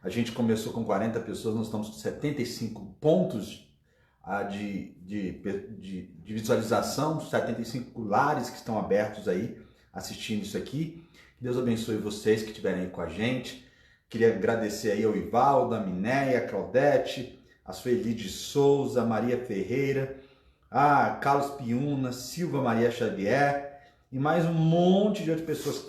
A gente começou com 40 pessoas, nós estamos com 75 pontos de visualização, 75 lares que estão abertos aí, assistindo isso aqui. Que Deus abençoe vocês que estiverem aí com a gente. Queria agradecer aí ao Ivaldo, a Minéia, a Claudete, a Sueli de Souza, a Maria Ferreira, a Carlos Piuna, Silva Maria Xavier e mais um monte de outras pessoas.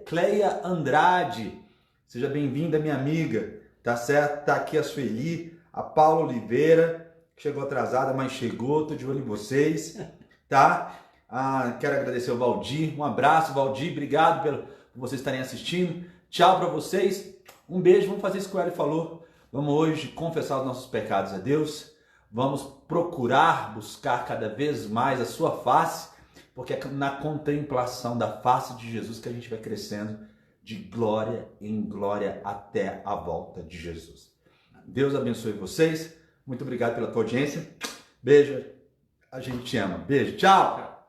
Cleia Andrade, seja bem-vinda, minha amiga, tá certo? Tá aqui a Sueli, a Paula Oliveira, que chegou atrasada, mas chegou, tô de olho em vocês, tá? Quero agradecer ao Valdir, um abraço, Valdir, obrigado por vocês estarem assistindo. Tchau para vocês, um beijo, vamos fazer isso que o Hélio falou. Vamos hoje confessar os nossos pecados a Deus, vamos procurar buscar cada vez mais a sua face, porque é na contemplação da face de Jesus que a gente vai crescendo de glória em glória até a volta de Jesus. Deus abençoe vocês, muito obrigado pela tua audiência, beijo, a gente te ama, beijo, tchau!